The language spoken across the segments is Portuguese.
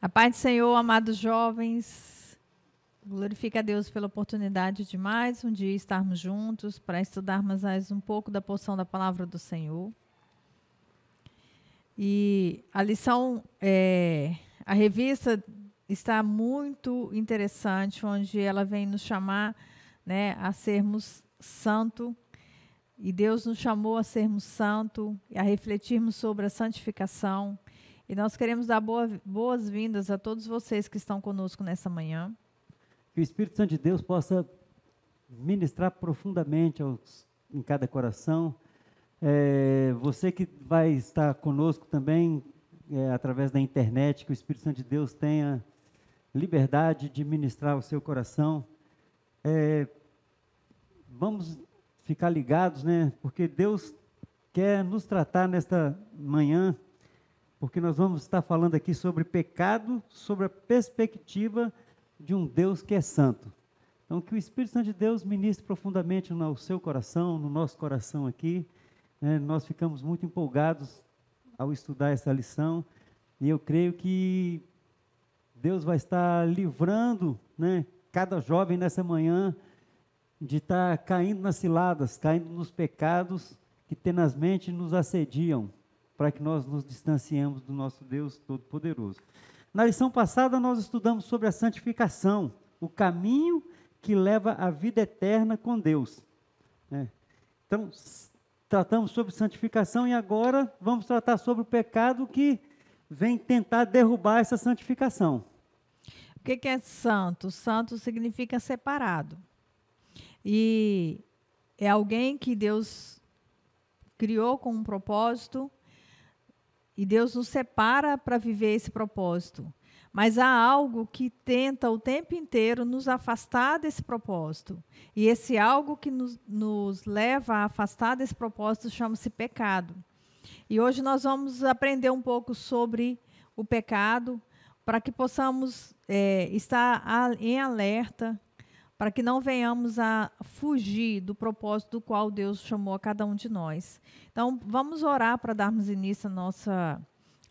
A paz do Senhor, amados jovens, glorifica a Deus pela oportunidade de mais um dia estarmos juntos para estudarmos mais um pouco da porção da palavra do Senhor. E a lição, a revista está muito interessante, onde ela vem nos chamar, né, a sermos santo, e Deus nos chamou a sermos santo, a refletirmos sobre a santificação. E nós queremos dar boas-vindas a todos vocês que estão conosco nessa manhã. Que o Espírito Santo de Deus possa ministrar profundamente em cada coração. Você que vai estar conosco também, através da internet, que o Espírito Santo de Deus tenha liberdade de ministrar o seu coração. Vamos ficar ligados, né? Porque Deus quer nos tratar nesta manhã, porque nós vamos estar falando aqui sobre pecado, sobre a perspectiva de um Deus que é santo. Então, que o Espírito Santo de Deus ministre profundamente no seu coração, no nosso coração aqui. Nós ficamos muito empolgados ao estudar essa lição, e eu creio que Deus vai estar livrando, né, cada jovem nessa manhã de estar caindo nas ciladas, caindo nos pecados que tenazmente nos assediam, para que nós nos distanciemos do nosso Deus Todo-Poderoso. Na lição passada nós estudamos sobre a santificação, o caminho que leva à vida eterna com Deus. Então, tratamos sobre santificação e agora vamos tratar sobre o pecado que vem tentar derrubar essa santificação. O que é santo? Santo significa separado. E é alguém que Deus criou com um propósito, e Deus nos separa para viver esse propósito. Mas há algo que tenta o tempo inteiro nos afastar desse propósito. E esse algo que nos leva a afastar desse propósito chama-se pecado. E hoje nós vamos aprender um pouco sobre o pecado, para que possamos estar em alerta, para que não venhamos a fugir do propósito do qual Deus chamou a cada um de nós. Então, vamos orar para darmos início à nossa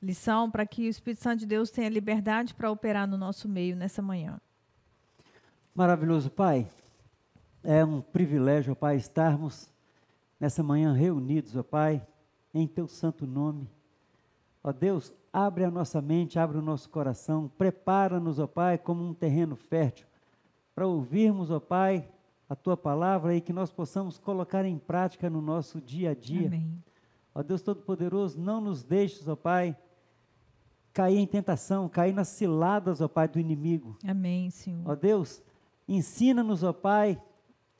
lição, para que o Espírito Santo de Deus tenha liberdade para operar no nosso meio nessa manhã. Maravilhoso, Pai. É um privilégio, ó Pai, estarmos nessa manhã reunidos, ó Pai, em Teu santo nome. Ó Deus, abre a nossa mente, abre o nosso coração, prepara-nos, ó Pai, como um terreno fértil, para ouvirmos, ó Pai, a Tua palavra e que nós possamos colocar em prática no nosso dia a dia. Amém. Ó Deus Todo-Poderoso, não nos deixes, ó Pai, cair em tentação, cair nas ciladas, ó Pai, do inimigo. Amém, Senhor. Ó Deus, ensina-nos, ó Pai,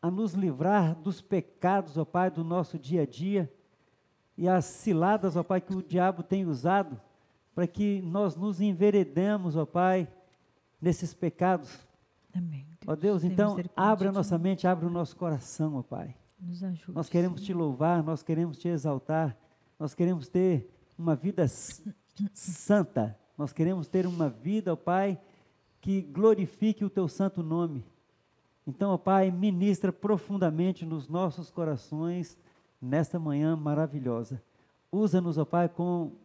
a nos livrar dos pecados, ó Pai, do nosso dia a dia e as ciladas, ó Pai, que o diabo tem usado para que nós nos enveredemos, ó Pai, nesses pecados. Amém. Ó Deus, então, abre a nossa mente, abre o nosso coração, ó Pai. Nos ajude, nós queremos Te louvar, nós queremos Te exaltar, nós queremos ter uma vida santa, nós queremos ter uma vida, ó Pai, que glorifique o Teu santo nome. Então, ó Pai, ministra profundamente nos nossos corações, nesta manhã maravilhosa. Usa-nos, ó Pai, como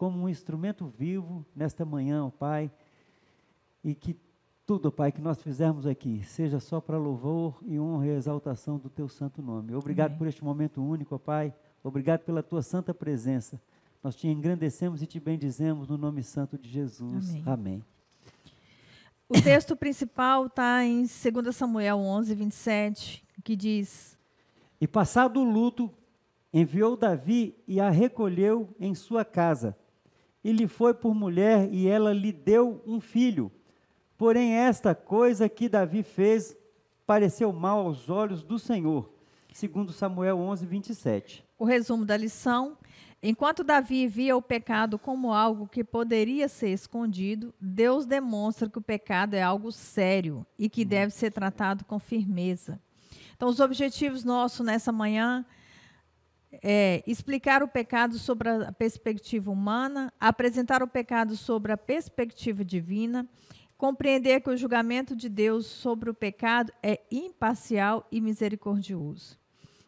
um instrumento vivo nesta manhã, ó Pai, e que tudo, Pai, que nós fizermos aqui, seja só para louvor e honra e exaltação do Teu santo nome. Obrigado Amém. Por este momento único, ó Pai. Obrigado pela Tua santa presença. Nós Te engrandecemos e Te bendizemos no nome santo de Jesus. Amém. Amém. O texto principal está em 2 Samuel 11, 27, que diz: E passado o luto, enviou Davi e a recolheu em sua casa. E lhe foi por mulher e ela lhe deu um filho. Porém, esta coisa que Davi fez pareceu mal aos olhos do Senhor. 2 Samuel 11, 27. O resumo da lição: enquanto Davi via o pecado como algo que poderia ser escondido, Deus demonstra que o pecado é algo sério e que deve ser tratado com firmeza. Então, os objetivos nossos nessa manhã é explicar o pecado sobre a perspectiva humana, apresentar o pecado sobre a perspectiva divina, compreender que o julgamento de Deus sobre o pecado é imparcial e misericordioso.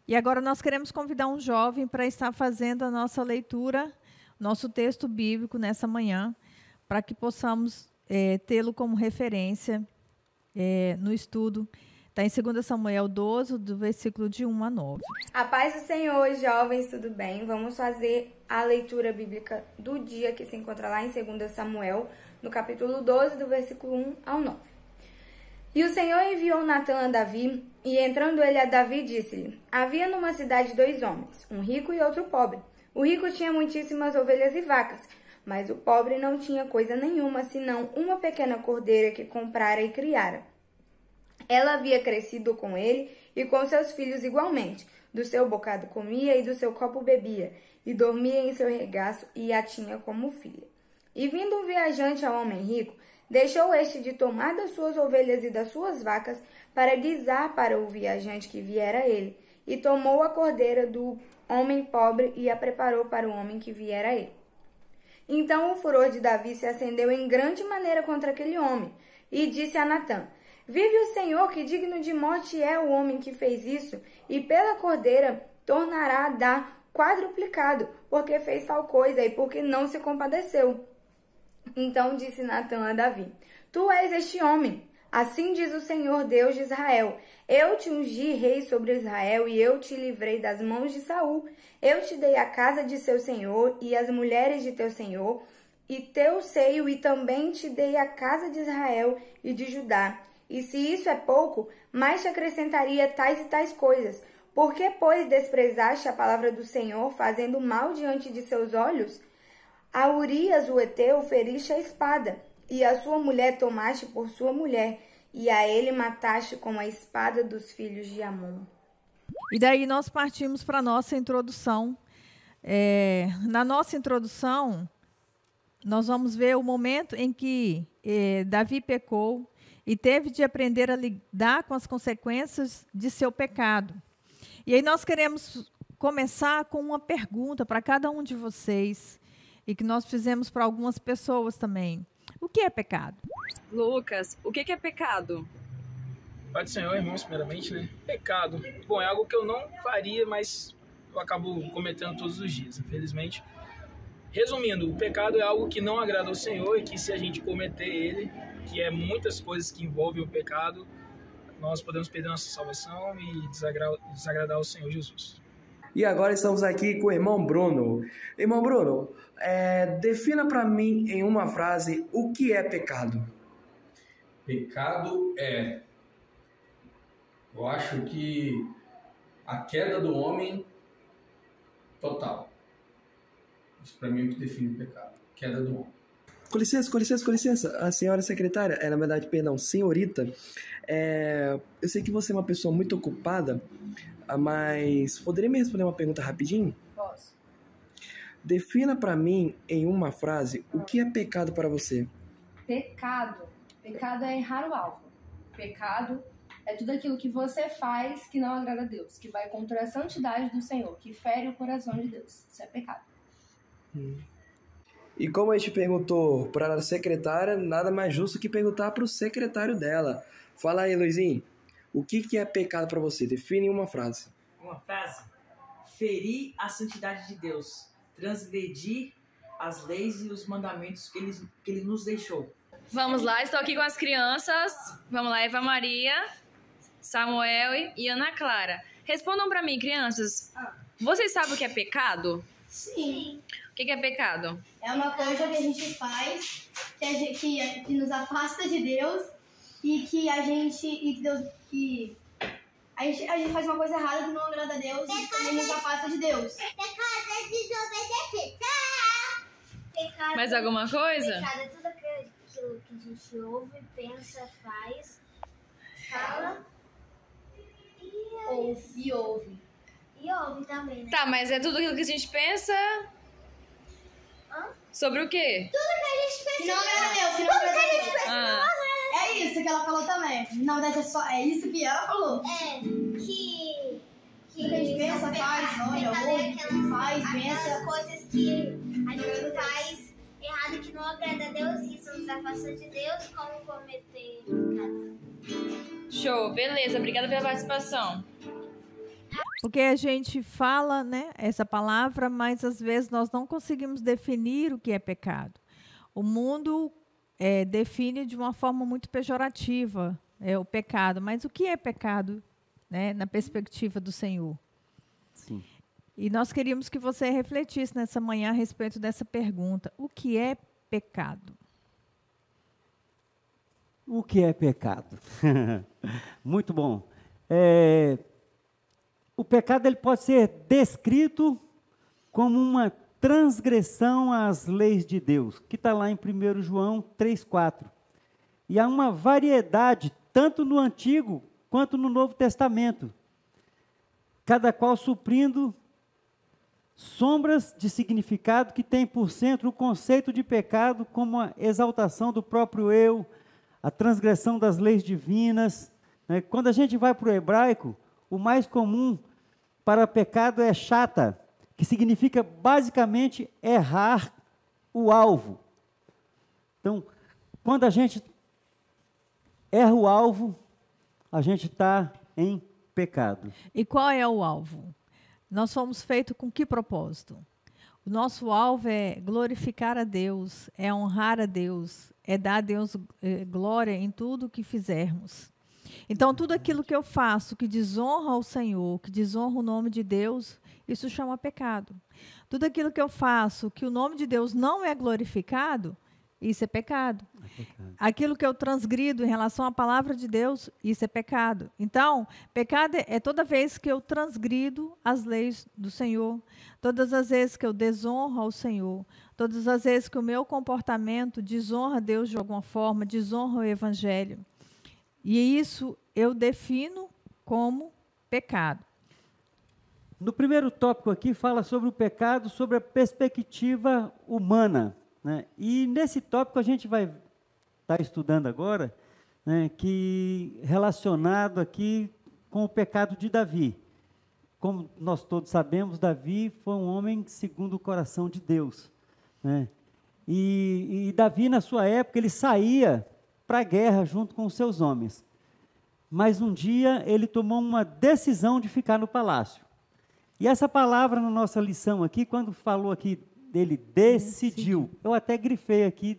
E agora nós queremos convidar um jovem para estar fazendo a nossa leitura, nosso texto bíblico nessa manhã, para que possamos tê-lo como referência no estudo. Está em 2 Samuel 12, do versículo de 1 a 9. A paz do Senhor, jovens, tudo bem? Vamos fazer a leitura bíblica do dia que se encontra lá em 2 Samuel, no capítulo 12, do versículo 1 ao 9. E o Senhor enviou Natã a Davi, e entrando ele a Davi, disse-lhe: Havia numa cidade 2 homens, um rico e outro pobre. O rico tinha muitíssimas ovelhas e vacas, mas o pobre não tinha coisa nenhuma, senão uma pequena cordeira que comprara e criara. Ela havia crescido com ele e com seus filhos igualmente. Do seu bocado comia e do seu copo bebia, e dormia em seu regaço e a tinha como filha. E vindo um viajante ao homem rico, deixou este de tomar das suas ovelhas e das suas vacas para guisar para o viajante que viera a ele, e tomou a cordeira do homem pobre e a preparou para o homem que viera a ele. Então o furor de Davi se acendeu em grande maneira contra aquele homem, e disse a Natã: Vive o Senhor, que digno de morte é o homem que fez isso, e pela cordeira tornará a dar quadruplicado, porque fez tal coisa e porque não se compadeceu. Então disse Natã a Davi: Tu és este homem. Assim diz o Senhor Deus de Israel: Eu te ungi rei sobre Israel, e eu te livrei das mãos de Saul. Eu te dei a casa de seu senhor e as mulheres de teu senhor, e teu seio, e também te dei a casa de Israel e de Judá. E se isso é pouco, mais te acrescentaria tais e tais coisas. Por que, pois, desprezaste a palavra do Senhor, fazendo mal diante de seus olhos? A Urias, o Heteu, feriste a espada, e a sua mulher tomaste por sua mulher, e a ele mataste com a espada dos filhos de Amon. E daí nós partimos para a nossa introdução. Na nossa introdução, nós vamos ver o momento em que Davi pecou e teve de aprender a lidar com as consequências de seu pecado. E aí nós queremos começar com uma pergunta para cada um de vocês, e que nós fizemos para algumas pessoas também. O que é pecado? Lucas, o que é pecado? Pai do Senhor, irmãos, primeiramente, né? Pecado. Bom, é algo que eu não faria, mas eu acabo cometendo todos os dias, infelizmente. Resumindo, o pecado é algo que não agrada ao Senhor e que se a gente cometer ele, que é muitas coisas que envolvem o pecado, nós podemos perder nossa salvação e desagradar ao Senhor Jesus. E agora estamos aqui com o irmão Bruno. Irmão Bruno, defina para mim em uma frase o que é pecado. Pecado eu acho que a queda do homem total. Isso para mim é o que define o pecado. Queda do homem. Com licença. A senhora secretária, na verdade, perdão, senhorita, eu sei que você é uma pessoa muito ocupada, mas poderia me responder uma pergunta rapidinho? Posso. Defina para mim, em uma frase, o que é pecado para você. Pecado é errar o alvo. Pecado é tudo aquilo que você faz que não agrada a Deus, que vai contra a santidade do Senhor, que fere o coração de Deus. Isso é pecado. E como a gente perguntou para a secretária, nada mais justo que perguntar para o secretário dela. Fala aí, Luizinho, o que é pecado para você? Define em uma frase. Uma frase? Ferir a santidade de Deus. Transgredir as leis e os mandamentos que ele nos deixou. Vamos lá, estou aqui com as crianças. Vamos lá, Eva Maria, Samuel e Ana Clara. Respondam para mim, crianças. Vocês sabem o que é pecado? Sim. O que é pecado? É uma coisa que a gente faz que nos afasta de Deus e que a gente faz uma coisa errada que não agrada a Deus e também nos afasta de Deus. Pecado é desobedecer. Mais alguma coisa? Pecado é tudo aquilo que a gente ouve, pensa, faz, fala e ouve. E ouve também, né? Tá, mas é tudo aquilo que a gente pensa... Sobre o quê? Tudo que a gente pensa. Que não agrada a Deus, que não agrada a Deus. Ah. É isso que ela falou também. Na verdade, é isso que ela falou. Que a gente pensa, faz, olha, ouve, faz, pensa. Aquelas coisas que a gente faz errado que não agrada a Deus, que isso nos afasta de Deus, como cometer pecado. Show, beleza. Obrigada pela participação. Porque a gente fala, né, essa palavra, mas às vezes nós não conseguimos definir o que é pecado. O mundo define de uma forma muito pejorativa o pecado. Mas o que é pecado, né, na perspectiva do Senhor? Sim. E nós queríamos que você refletisse nessa manhã a respeito dessa pergunta. O que é pecado? O que é pecado? Muito bom. O pecado ele pode ser descrito como uma transgressão às leis de Deus, que está lá em 1 João 3,4. E há uma variedade, tanto no Antigo quanto no Novo Testamento, cada qual suprindo sombras de significado que tem por centro o conceito de pecado como a exaltação do próprio eu, a transgressão das leis divinas. Né? Quando a gente vai para o hebraico, o mais comum para pecado é chata, que significa basicamente errar o alvo. Então, quando a gente erra o alvo, a gente está em pecado. E qual é o alvo? Nós fomos feitos com que propósito? O nosso alvo é glorificar a Deus, é honrar a Deus, é dar a Deus glória em tudo que fizermos. Então, tudo aquilo que eu faço que desonra o Senhor, que desonra o nome de Deus, isso chama pecado. Tudo aquilo que eu faço que o nome de Deus não é glorificado, isso é pecado. Aquilo que eu transgrido em relação à palavra de Deus, isso é pecado. Então, pecado é toda vez que eu transgrido as leis do Senhor, todas as vezes que eu desonro ao Senhor, todas as vezes que o meu comportamento desonra Deus de alguma forma, desonra o Evangelho. E isso eu defino como pecado. No primeiro tópico aqui fala sobre o pecado, sobre a perspectiva humana. Né? E nesse tópico a gente vai estar estudando agora, né, que relacionado aqui com o pecado de Davi. Como nós todos sabemos, Davi foi um homem segundo o coração de Deus. Né? E Davi, na sua época, ele saía para a guerra junto com os seus homens. Mas um dia ele tomou uma decisão de ficar no palácio. E essa palavra na nossa lição aqui, quando falou aqui, ele decidiu. Eu até grifei aqui,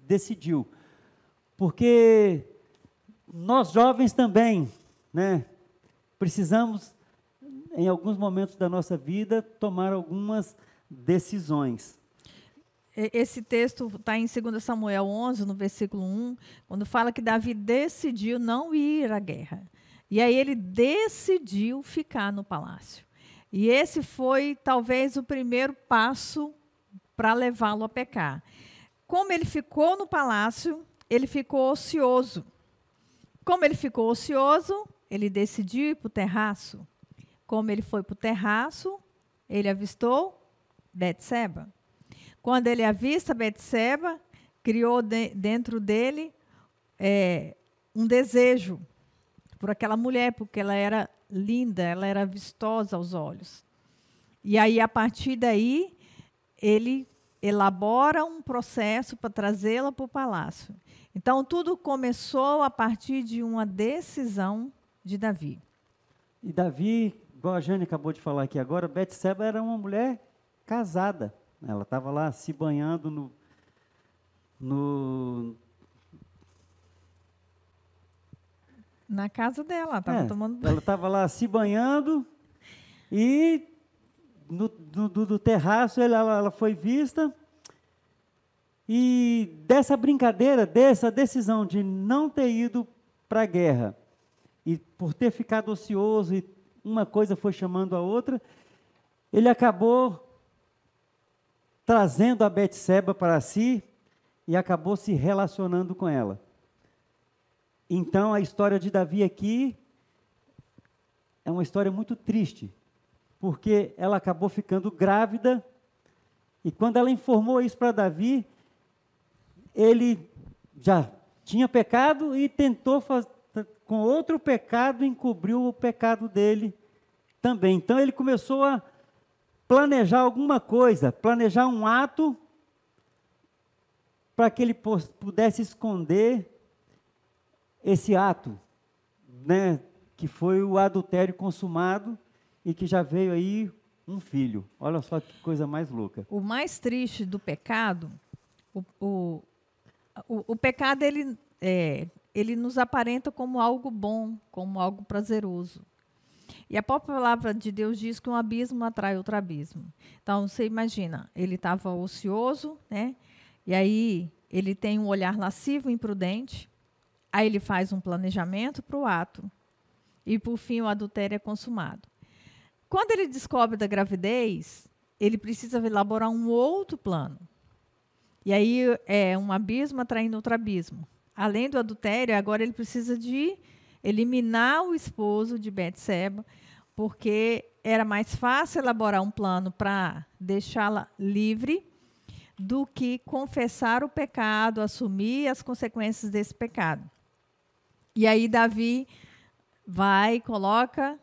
decidiu. Porque nós jovens também, né, precisamos, em alguns momentos da nossa vida, tomar algumas decisões. Esse texto está em 2 Samuel 11, no versículo 1, quando fala que Davi decidiu não ir à guerra. E aí ele decidiu ficar no palácio. E esse foi, talvez, o primeiro passo para levá-lo a pecar. Como ele ficou no palácio, ele ficou ocioso. Como ele ficou ocioso, ele decidiu ir para o terraço. Como ele foi para o terraço, ele avistou Betseba. Quando ele avista Betseba, criou dentro dele um desejo por aquela mulher, porque ela era linda, ela era vistosa aos olhos. E aí, a partir daí, ele elabora um processo para trazê-la para o palácio. Então, tudo começou a partir de uma decisão de Davi. E Davi, igual a Jane acabou de falar aqui agora, Betseba era uma mulher casada. Ela estava lá se banhando na casa dela, estava tomando. Ela estava lá se banhando e do terraço ela foi vista. E dessa brincadeira, dessa decisão de não ter ido para a guerra e por ter ficado ocioso e uma coisa foi chamando a outra, ele acabou trazendo a Betseba para si e acabou se relacionando com ela. Então, a história de Davi aqui é uma história muito triste, porque ela acabou ficando grávida, e quando ela informou isso para Davi, ele já tinha pecado e tentou, com outro pecado, encobriu o pecado dele também. Então, ele começou a planejar alguma coisa, planejar um ato para que ele pudesse esconder esse ato, né, que foi o adultério consumado e que já veio aí um filho. Olha só que coisa mais louca. O mais triste do pecado, o pecado, ele nos aparenta como algo bom, como algo prazeroso. E a própria palavra de Deus diz que um abismo atrai outro abismo. Então, você imagina, ele estava ocioso, né? E aí ele tem um olhar lascivo, imprudente. Aí ele faz um planejamento para o ato. E, por fim, o adultério é consumado. Quando ele descobre da gravidez, ele precisa elaborar um outro plano. E aí é um abismo atraindo outro abismo. Além do adultério, agora ele precisa de eliminar o esposo de Betseba, porque era mais fácil elaborar um plano para deixá-la livre do que confessar o pecado, assumir as consequências desse pecado. E aí Davi vai e coloca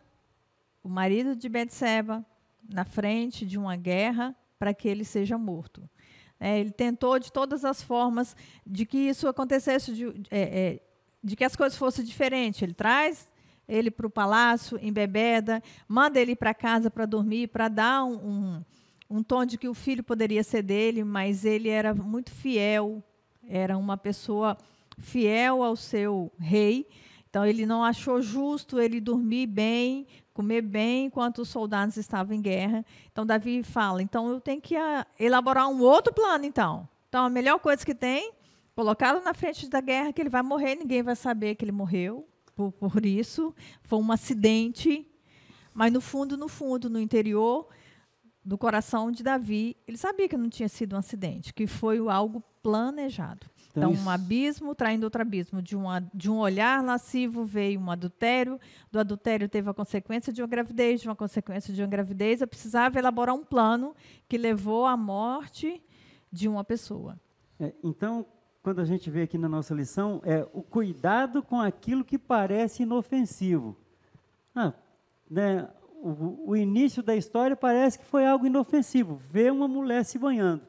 o marido de Betseba na frente de uma guerra para que ele seja morto. Ele tentou de todas as formas de que isso acontecesse, de que as coisas fossem diferentes. Ele traz ele para o palácio, embebeda, manda ele ir para casa para dormir, para dar um tom de que o filho poderia ser dele, mas ele era muito fiel, era uma pessoa fiel ao seu rei. Então, ele não achou justo ele dormir bem, comer bem, enquanto os soldados estavam em guerra. Então, Davi fala, então, eu tenho que elaborar um outro plano, então. Então, a melhor coisa que tem, colocá-lo na frente da guerra, que ele vai morrer, ninguém vai saber que ele morreu por isso. Foi um acidente, mas no fundo, no interior do coração de Davi, ele sabia que não tinha sido um acidente, que foi algo planejado. Então, um abismo traindo outro abismo. De um olhar lascivo veio um adultério, do adultério teve a consequência de uma gravidez, de uma consequência de uma gravidez. Eu precisava elaborar um plano que levou à morte de uma pessoa. Então, quando a gente vê aqui na nossa lição, é o cuidado com aquilo que parece inofensivo. O início da história parece que foi algo inofensivo, ver uma mulher se banhando.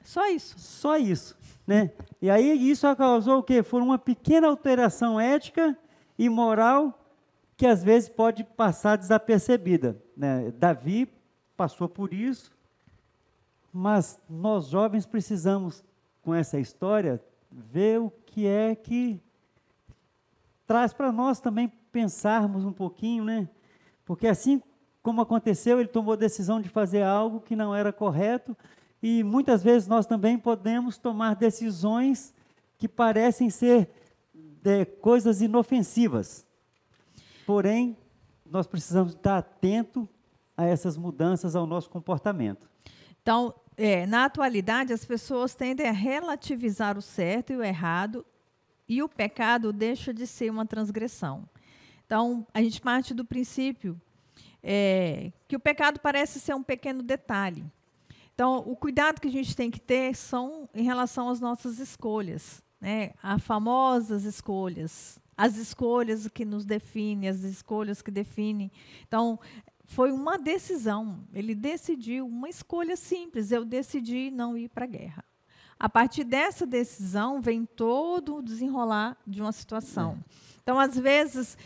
Só isso. Só isso. Né? E aí isso causou o quê? Foi uma pequena alteração ética e moral que às vezes pode passar desapercebida. Né? Davi passou por isso, mas nós jovens precisamos, com essa história, ver o que é que traz para nós também pensarmos um pouquinho, né? Porque assim como aconteceu, ele tomou a decisão de fazer algo que não era correto, e muitas vezes nós também podemos tomar decisões que parecem ser coisas inofensivas. Porém, nós precisamos estar atento a essas mudanças ao nosso comportamento. Então, na atualidade, as pessoas tendem a relativizar o certo e o errado, e o pecado deixa de ser uma transgressão. Então, a gente parte do princípio que o pecado parece ser um pequeno detalhe. Então, o cuidado que a gente tem que ter são em relação às nossas escolhas, né? As famosas escolhas, as escolhas que nos definem, as escolhas que definem. Então, foi uma decisão, ele decidiu, uma escolha simples, eu decidi não ir para a guerra. A partir dessa decisão, vem todo o desenrolar de uma situação. Então, às vezes,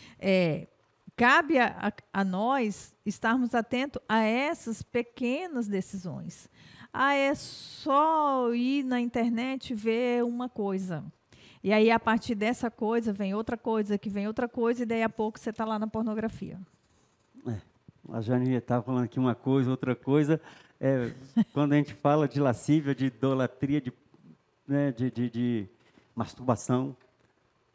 cabe a nós estarmos atentos a essas pequenas decisões. É só ir na internet ver uma coisa. E aí, a partir dessa coisa, vem outra coisa, que vem outra coisa, e daí a pouco você está lá na pornografia. A Jane estava falando aqui uma coisa, outra coisa. Quando a gente fala de lascívia, de idolatria, de masturbação,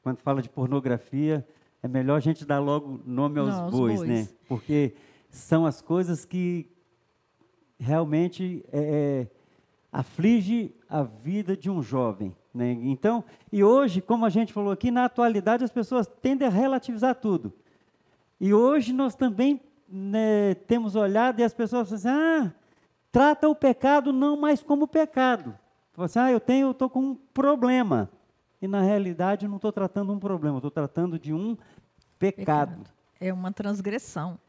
quando fala de pornografia, é melhor a gente dar logo nome aos bois, né? Porque são as coisas que realmente aflige a vida de um jovem, né? Então, e hoje, como a gente falou aqui, na atualidade as pessoas tendem a relativizar tudo. E hoje nós também temos olhado e as pessoas falam assim, trata o pecado não mais como pecado. Assim, eu estou com um problema. E na realidade eu não estou tratando um problema, estou tratando de um pecado. É uma transgressão.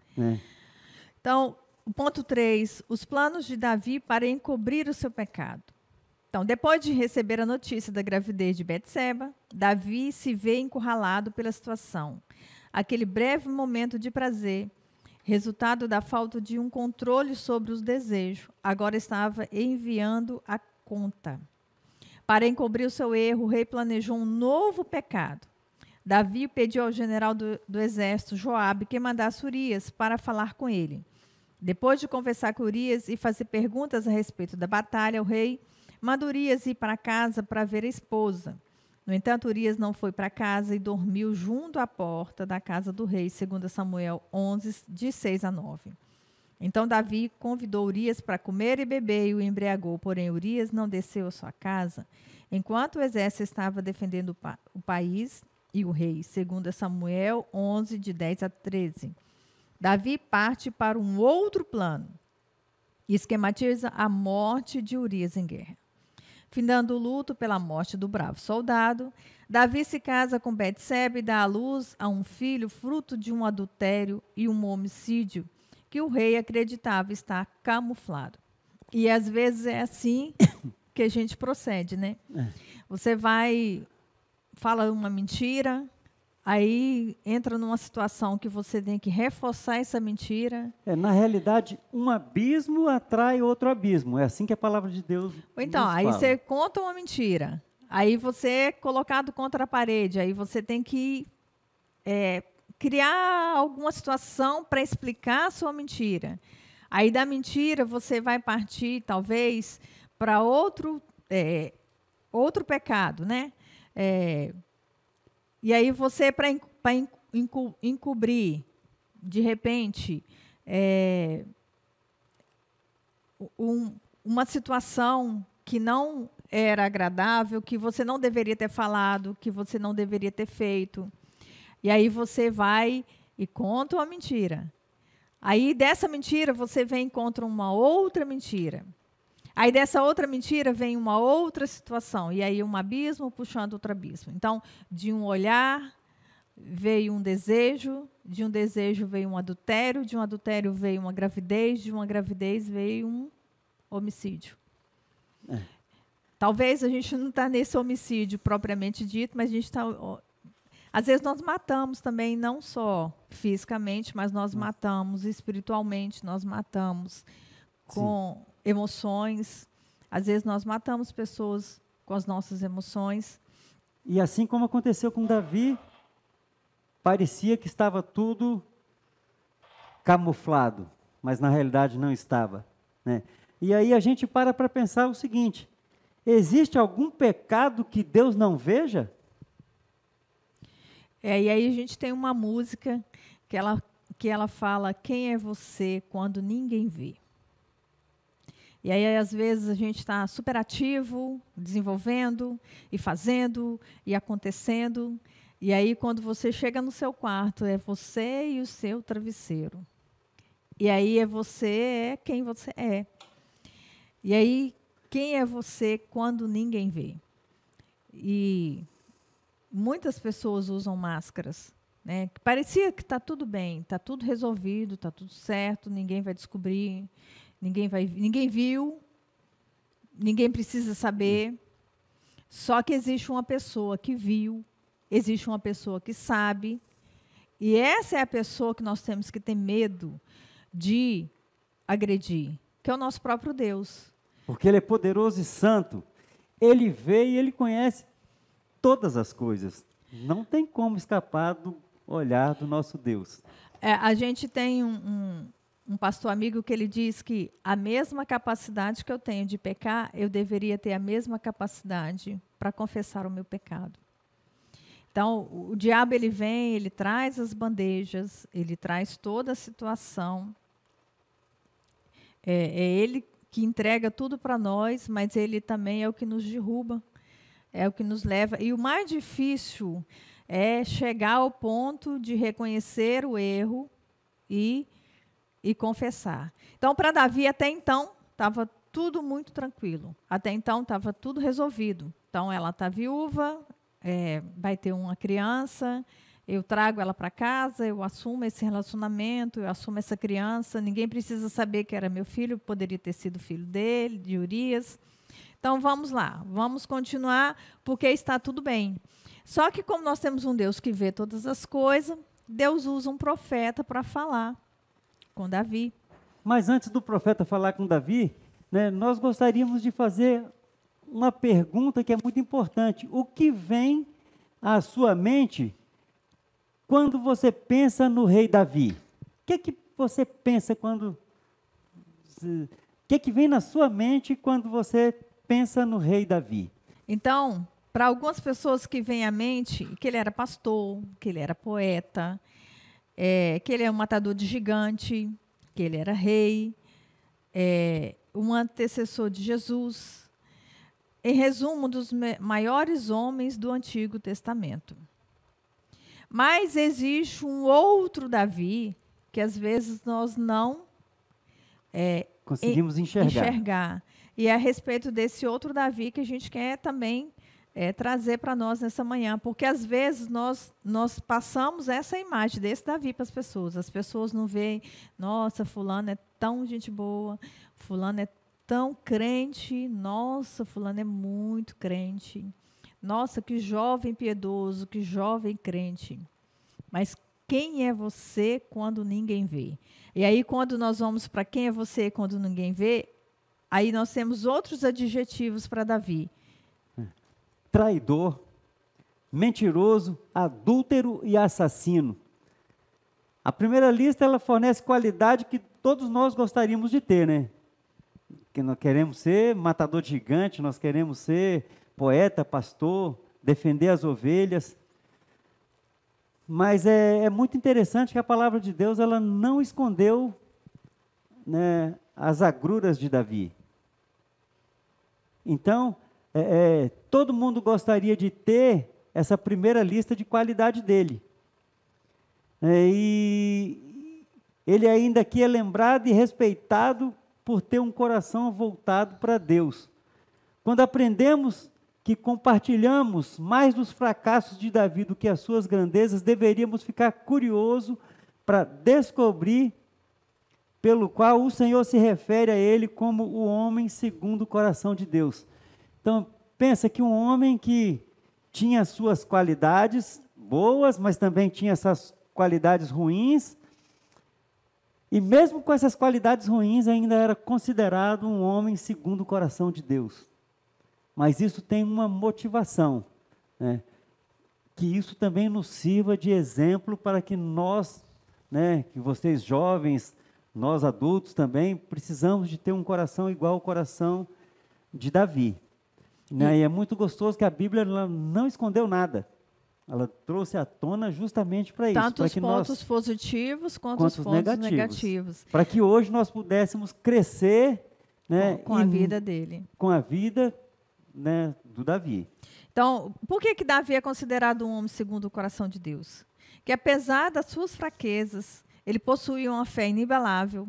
Então, o ponto 3, os planos de Davi para encobrir o seu pecado. Então, depois de receber a notícia da gravidez de Betseba, Davi se vê encurralado pela situação. Aquele breve momento de prazer, resultado da falta de um controle sobre os desejos, agora estava enviando a conta. Para encobrir o seu erro, o rei planejou um novo pecado. Davi pediu ao general do exército, Joabe, que mandasse Urias para falar com ele. Depois de conversar com Urias e fazer perguntas a respeito da batalha, o rei manda Urias ir para casa para ver a esposa. No entanto, Urias não foi para casa e dormiu junto à porta da casa do rei, 2 Samuel 11, de 6 a 9. Então Davi convidou Urias para comer e beber e o embriagou, porém Urias não desceu à sua casa, enquanto o exército estava defendendo o país e o rei, 2 Samuel 11, de 10 a 13. Davi parte para um outro plano e esquematiza a morte de Urias em guerra. Findando o luto pela morte do bravo soldado, Davi se casa com Betsebe e dá à luz a um filho fruto de um adultério e um homicídio que o rei acreditava estar camuflado. E às vezes é assim que a gente procede, né? Você fala uma mentira, aí entra numa situação que você tem que reforçar essa mentira. Na realidade, um abismo atrai outro abismo. É assim que a palavra de Deus Então, aí fala. você conta uma mentira. Aí você é colocado contra a parede. Aí você tem que criar alguma situação para explicar a sua mentira. Aí da mentira você vai partir, talvez, para outro pecado, né? E aí você, para encobrir, de repente, uma situação que não era agradável, que você não deveria ter falado, que você não deveria ter feito. E aí você vai e conta uma mentira. Aí dessa mentira você vem e encontra uma outra mentira. Aí dessa outra mentira vem uma outra situação. E aí um abismo puxando outro abismo. Então, de um olhar veio um desejo, de um desejo veio um adultério, de um adultério veio uma gravidez, de uma gravidez veio um homicídio. Talvez a gente não está nesse homicídio propriamente dito, mas a gente está... Às vezes nós matamos também, não só fisicamente, mas nós matamos espiritualmente, nós matamos com emoções. Às vezes nós matamos pessoas com as nossas emoções. E assim como aconteceu com Davi, parecia que estava tudo camuflado, mas na realidade não estava, né? E aí a gente para pensar o seguinte: existe algum pecado que Deus não veja? E aí a gente tem uma música que ela fala: quem é você quando ninguém vê? E aí, às vezes, a gente está super ativo, desenvolvendo, e fazendo, e acontecendo. E aí, quando você chega no seu quarto, é você e o seu travesseiro. E aí, você é quem você é. E aí, quem é você quando ninguém vê? E muitas pessoas usam máscaras, né? Parecia que está tudo bem, está tudo resolvido, está tudo certo, ninguém vai descobrir. Ninguém viu, ninguém precisa saber. Só que existe uma pessoa que viu, existe uma pessoa que sabe, e essa é a pessoa que nós temos que ter medo de agredir, que é o nosso próprio Deus. Porque Ele é poderoso e santo. Ele vê e Ele conhece todas as coisas. Não tem como escapar do olhar do nosso Deus. A gente tem um pastor amigo que ele diz que a mesma capacidade que eu tenho de pecar, eu deveria ter a mesma capacidade para confessar o meu pecado. Então, o diabo, ele vem, ele traz as bandejas, ele traz toda a situação. É ele que entrega tudo para nós, mas ele também é o que nos derruba, é o que nos leva. E o mais difícil é chegar ao ponto de reconhecer o erro e confessar. Então, para Davi, até então, estava tudo muito tranquilo. Até então, estava tudo resolvido. Então, ela está viúva, vai ter uma criança, eu trago ela para casa, eu assumo esse relacionamento, eu assumo essa criança, ninguém precisa saber que era meu filho, poderia ter sido filho dele, de Urias. Então, vamos lá, vamos continuar, porque está tudo bem. Só que, como nós temos um Deus que vê todas as coisas, Deus usa um profeta para falar com Davi. Mas antes do profeta falar com Davi, né, nós gostaríamos de fazer uma pergunta que é muito importante. O que vem à sua mente quando você pensa no rei Davi? O que você pensa quando... O que vem na sua mente quando você pensa no rei Davi? Então, para algumas pessoas que vem à mente que ele era pastor, que ele era poeta, que ele é um matador de gigante, que ele era rei, um antecessor de Jesus. Em resumo, um dos maiores homens do Antigo Testamento. Mas existe um outro Davi que às vezes nós não conseguimos enxergar. E é a respeito desse outro Davi que a gente quer também trazer para nós nessa manhã, porque às vezes nós passamos essa imagem desse Davi para as pessoas. As pessoas não veem, nossa, fulano é tão gente boa, fulano é tão crente, nossa, fulano é muito crente. Nossa, que jovem piedoso, que jovem crente. Mas quem é você quando ninguém vê? E aí, quando nós vamos para quem é você quando ninguém vê, aí nós temos outros adjetivos para Davi. Traidor, mentiroso, adúltero e assassino. A primeira lista, ela fornece qualidade que todos nós gostaríamos de ter, né? Que nós queremos ser matador de gigante, nós queremos ser poeta, pastor, defender as ovelhas. Mas é muito interessante que a palavra de Deus ela não escondeu, né, as agruras de Davi. Então, todo mundo gostaria de ter essa primeira lista de qualidade dele. E ele ainda aqui é lembrado e respeitado por ter um coração voltado para Deus. Quando aprendemos que compartilhamos mais dos fracassos de Davi do que as suas grandezas, deveríamos ficar curiosos para descobrir pelo qual o Senhor se refere a ele como o homem segundo o coração de Deus. Então, pensa que um homem que tinha suas qualidades boas, mas também tinha essas qualidades ruins, e mesmo com essas qualidades ruins, ainda era considerado um homem segundo o coração de Deus. Mas isso tem uma motivação, né? Que isso também nos sirva de exemplo para que nós, né, que vocês jovens, nós adultos também, precisamos de ter um coração igual ao coração de Davi. Né? E é muito gostoso que a Bíblia ela não escondeu nada. Ela trouxe à tona justamente para isso. Tanto os pontos positivos quanto os pontos negativos. Para que hoje nós pudéssemos crescer, né, com a vida dele. Com a vida, né, do Davi. Então, por que Davi é considerado um homem segundo o coração de Deus? Que apesar das suas fraquezas, ele possuía uma fé inabalável,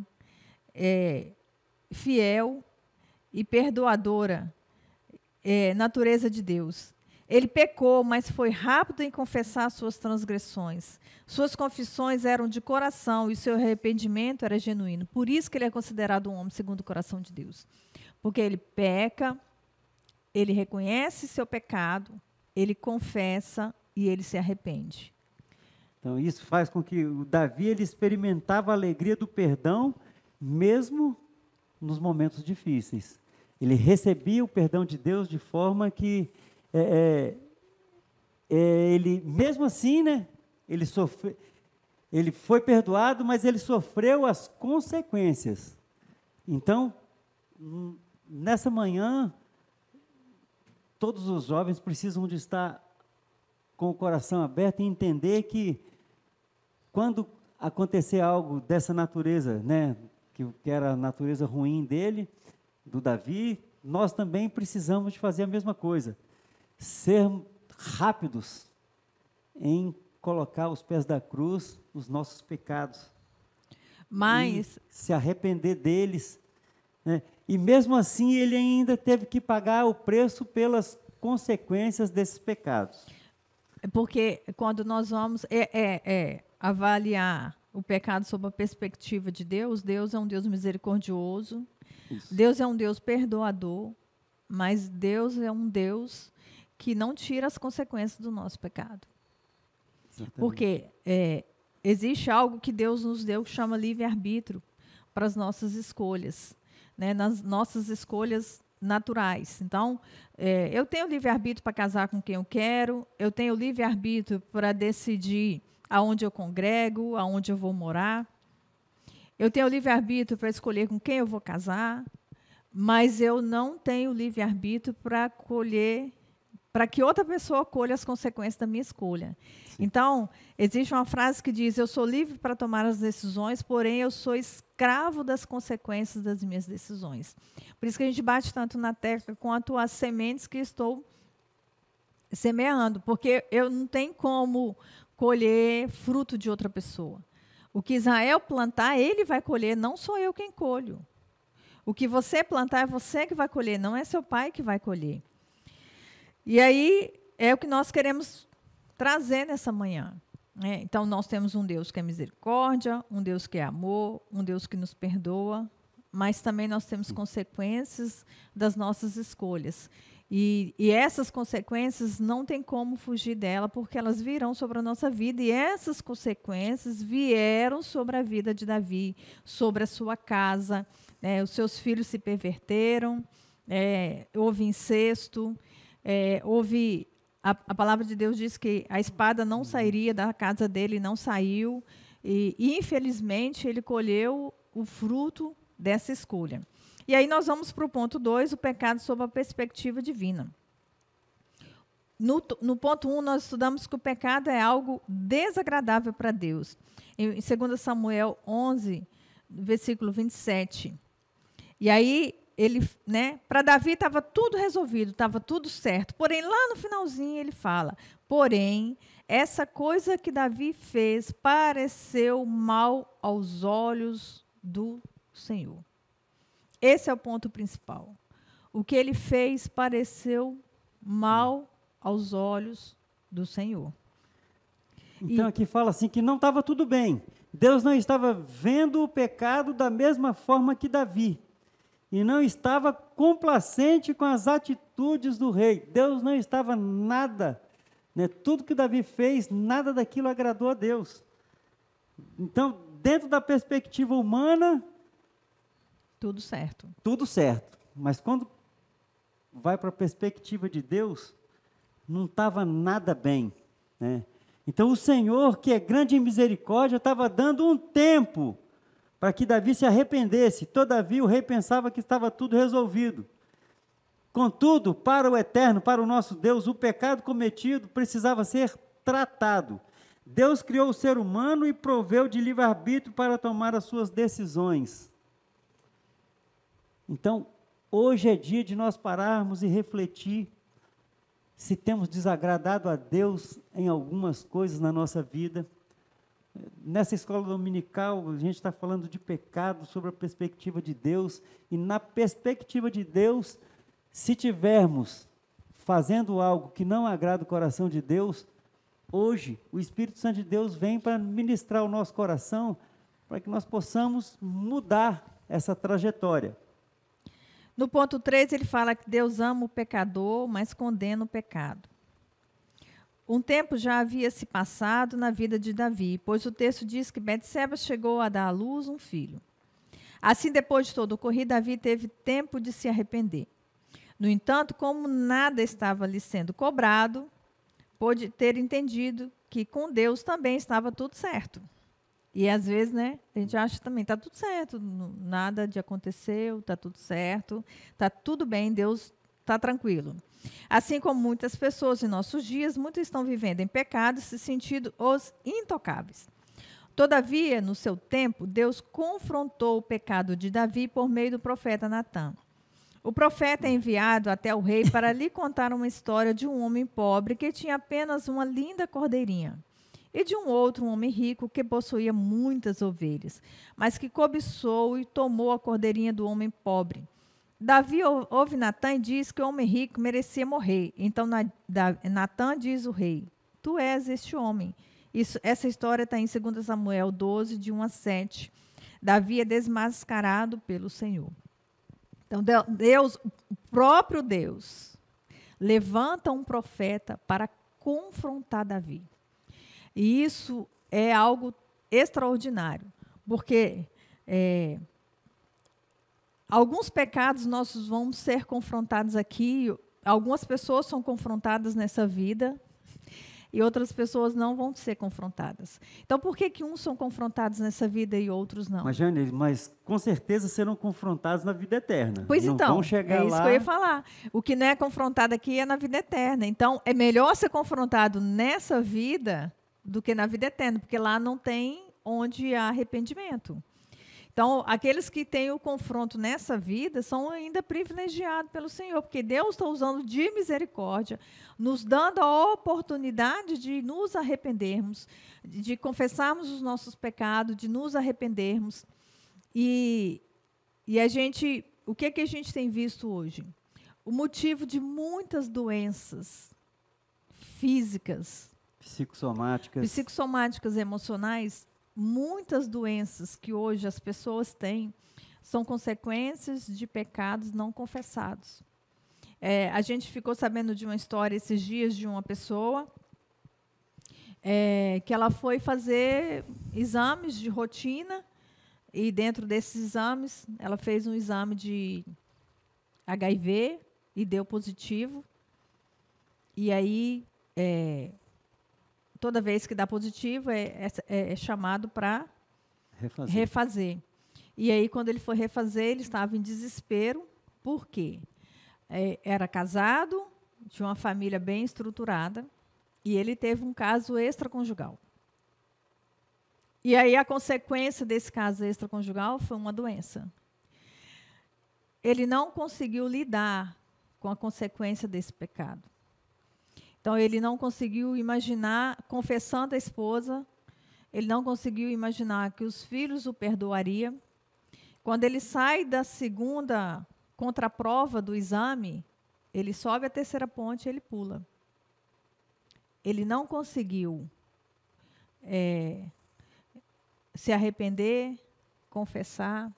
fiel e perdoadora, natureza de Deus. Ele pecou, mas foi rápido em confessar suas transgressões. Suas confissões eram de coração e seu arrependimento era genuíno. Por isso que ele é considerado um homem segundo o coração de Deus. Porque ele peca, ele reconhece seu pecado, ele confessa e ele se arrepende. Então, isso faz com que o Davi ele experimentava a alegria do perdão, mesmo nos momentos difíceis. Ele recebia o perdão de Deus de forma que ele, mesmo assim, né, ele foi perdoado, mas ele sofreu as consequências. Então, nessa manhã, todos os jovens precisam de estar com o coração aberto e entender que quando acontecer algo dessa natureza, né, que era a natureza ruim dele, do Davi, nós também precisamos de fazer a mesma coisa. Ser rápidos em colocar os pés da cruz os nossos pecados. Mas se arrepender deles, né? E mesmo assim ele ainda teve que pagar o preço pelas consequências desses pecados. Porque quando nós vamos avaliar o pecado sob a perspectiva de Deus, Deus é um Deus misericordioso, isso. Deus é um Deus perdoador, mas Deus é um Deus que não tira as consequências do nosso pecado. Exatamente. Porque existe algo que Deus nos deu que chama livre-arbítrio para as nossas escolhas. Né? Nas nossas escolhas, naturais. Então, eu tenho livre-arbítrio para casar com quem eu quero, eu tenho livre-arbítrio para decidir aonde eu congrego, aonde eu vou morar. Eu tenho livre-arbítrio para escolher com quem eu vou casar, mas eu não tenho livre-arbítrio para que outra pessoa colha as consequências da minha escolha. Sim. Então, existe uma frase que diz: eu sou livre para tomar as decisões, porém eu sou escravo das consequências das minhas decisões. Por isso que a gente bate tanto na tecla quanto as sementes que estou semeando, porque eu não tenho como colher fruto de outra pessoa. O que Israel plantar, ele vai colher, não sou eu quem colho. O que você plantar é você que vai colher, não é seu pai que vai colher. E aí é o que nós queremos trazer nessa manhã. Então, nós temos um Deus que é misericórdia, um Deus que é amor, um Deus que nos perdoa, mas também nós temos consequências das nossas escolhas. E essas consequências não tem como fugir dela, porque elas virão sobre a nossa vida, e essas consequências vieram sobre a vida de Davi, sobre a sua casa. Os seus filhos se perverteram, houve incesto, a palavra de Deus diz que a espada não sairia da casa dele, não saiu, e infelizmente ele colheu o fruto dessa escolha. E aí nós vamos para o ponto 2, o pecado sob a perspectiva divina. No ponto 1, nós estudamos que o pecado é algo desagradável para Deus. Em 2 Samuel 11, versículo 27. E aí, para Davi estava tudo resolvido, estava tudo certo. Porém, lá no finalzinho ele fala: porém, essa coisa que Davi fez pareceu mal aos olhos do Senhor. Esse é o ponto principal. O que ele fez pareceu mal aos olhos do Senhor. Então, aqui fala assim que não estava tudo bem. Deus não estava vendo o pecado da mesma forma que Davi. E não estava complacente com as atitudes do rei. Deus não estava nada, tudo que Davi fez, nada daquilo agradou a Deus. Então, dentro da perspectiva humana, tudo certo. Tudo certo. Mas quando vai para a perspectiva de Deus, não estava nada bem. Então, o Senhor, que é grande em misericórdia, estava dando um tempo para que Davi se arrependesse. Todavia, o rei pensava que estava tudo resolvido. Contudo, para o eterno, para o nosso Deus, o pecado cometido precisava ser tratado. Deus criou o ser humano e proveu de livre-arbítrio para tomar as suas decisões. Então, hoje é dia de nós pararmos e refletir se temos desagradado a Deus em algumas coisas na nossa vida. Nessa escola dominical, a gente está falando de pecado sobre a perspectiva de Deus, e na perspectiva de Deus, se tivermos fazendo algo que não agrada o coração de Deus, hoje o Espírito Santo de Deus vem para ministrar o nosso coração, para que nós possamos mudar essa trajetória. No ponto 3, ele fala que Deus ama o pecador, mas condena o pecado. Um tempo já havia se passado na vida de Davi, pois o texto diz que Betseba chegou a dar à luz um filho. Assim, depois de todo o ocorrido, Davi teve tempo de se arrepender. No entanto, como nada estava lhe sendo cobrado, pôde ter entendido que com Deus também estava tudo certo. E às vezes, a gente acha também, está tudo certo, nada de aconteceu, está tudo certo, está tudo bem, Deus está tranquilo. Assim como muitas pessoas em nossos dias, muitos estão vivendo em pecado, se sentindo os intocáveis. Todavia, no seu tempo, Deus confrontou o pecado de Davi por meio do profeta Natã. O profeta é enviado até o rei para lhe contar uma história de um homem pobre que tinha apenas uma linda cordeirinha, e de um outro homem rico que possuía muitas ovelhas, mas que cobiçou e tomou a cordeirinha do homem pobre. Davi ouve Natã e diz que o homem rico merecia morrer. Então Natã diz ao rei: tu és este homem. Essa história está em 2 Samuel 12, de 1 a 7. Davi é desmascarado pelo Senhor. Então Deus, o próprio Deus, levanta um profeta para confrontar Davi. E isso é algo extraordinário, porque alguns pecados nós vamos ser confrontados aqui, algumas pessoas são confrontadas nessa vida e outras pessoas não vão ser confrontadas. Então, por que uns são confrontados nessa vida e outros não? Mas, Jane, mas com certeza serão confrontados na vida eterna. Pois não então, vão chegar é isso lá... que eu ia falar. O que não é confrontado aqui é na vida eterna. Então, é melhor ser confrontado nessa vida do que na vida eterna, porque lá não tem onde há arrependimento. Então, aqueles que têm o confronto nessa vida são ainda privilegiados pelo Senhor, porque Deus está usando de misericórdia, nos dando a oportunidade de nos arrependermos, de confessarmos os nossos pecados, de nos arrependermos. E a gente, o que a gente tem visto hoje? O motivo de muitas doenças físicas, psicossomáticas, emocionais, muitas doenças que hoje as pessoas têm são consequências de pecados não confessados. A gente ficou sabendo de uma história esses dias de uma pessoa que ela foi fazer exames de rotina e dentro desses exames ela fez um exame de HIV e deu positivo. E aí toda vez que dá positivo, é chamado para refazer. E aí, quando ele foi refazer, ele estava em desespero. Por quê? Era casado, tinha uma família bem estruturada, e ele teve um caso extraconjugal. E aí, a consequência desse caso extraconjugal foi uma doença. Ele não conseguiu lidar com a consequência desse pecado. Então, ele não conseguiu imaginar, confessando a esposa, ele não conseguiu imaginar que os filhos o perdoariam. Quando ele sai da segunda contraprova do exame, ele sobe a terceira ponte e ele pula. Ele não conseguiu se arrepender, confessar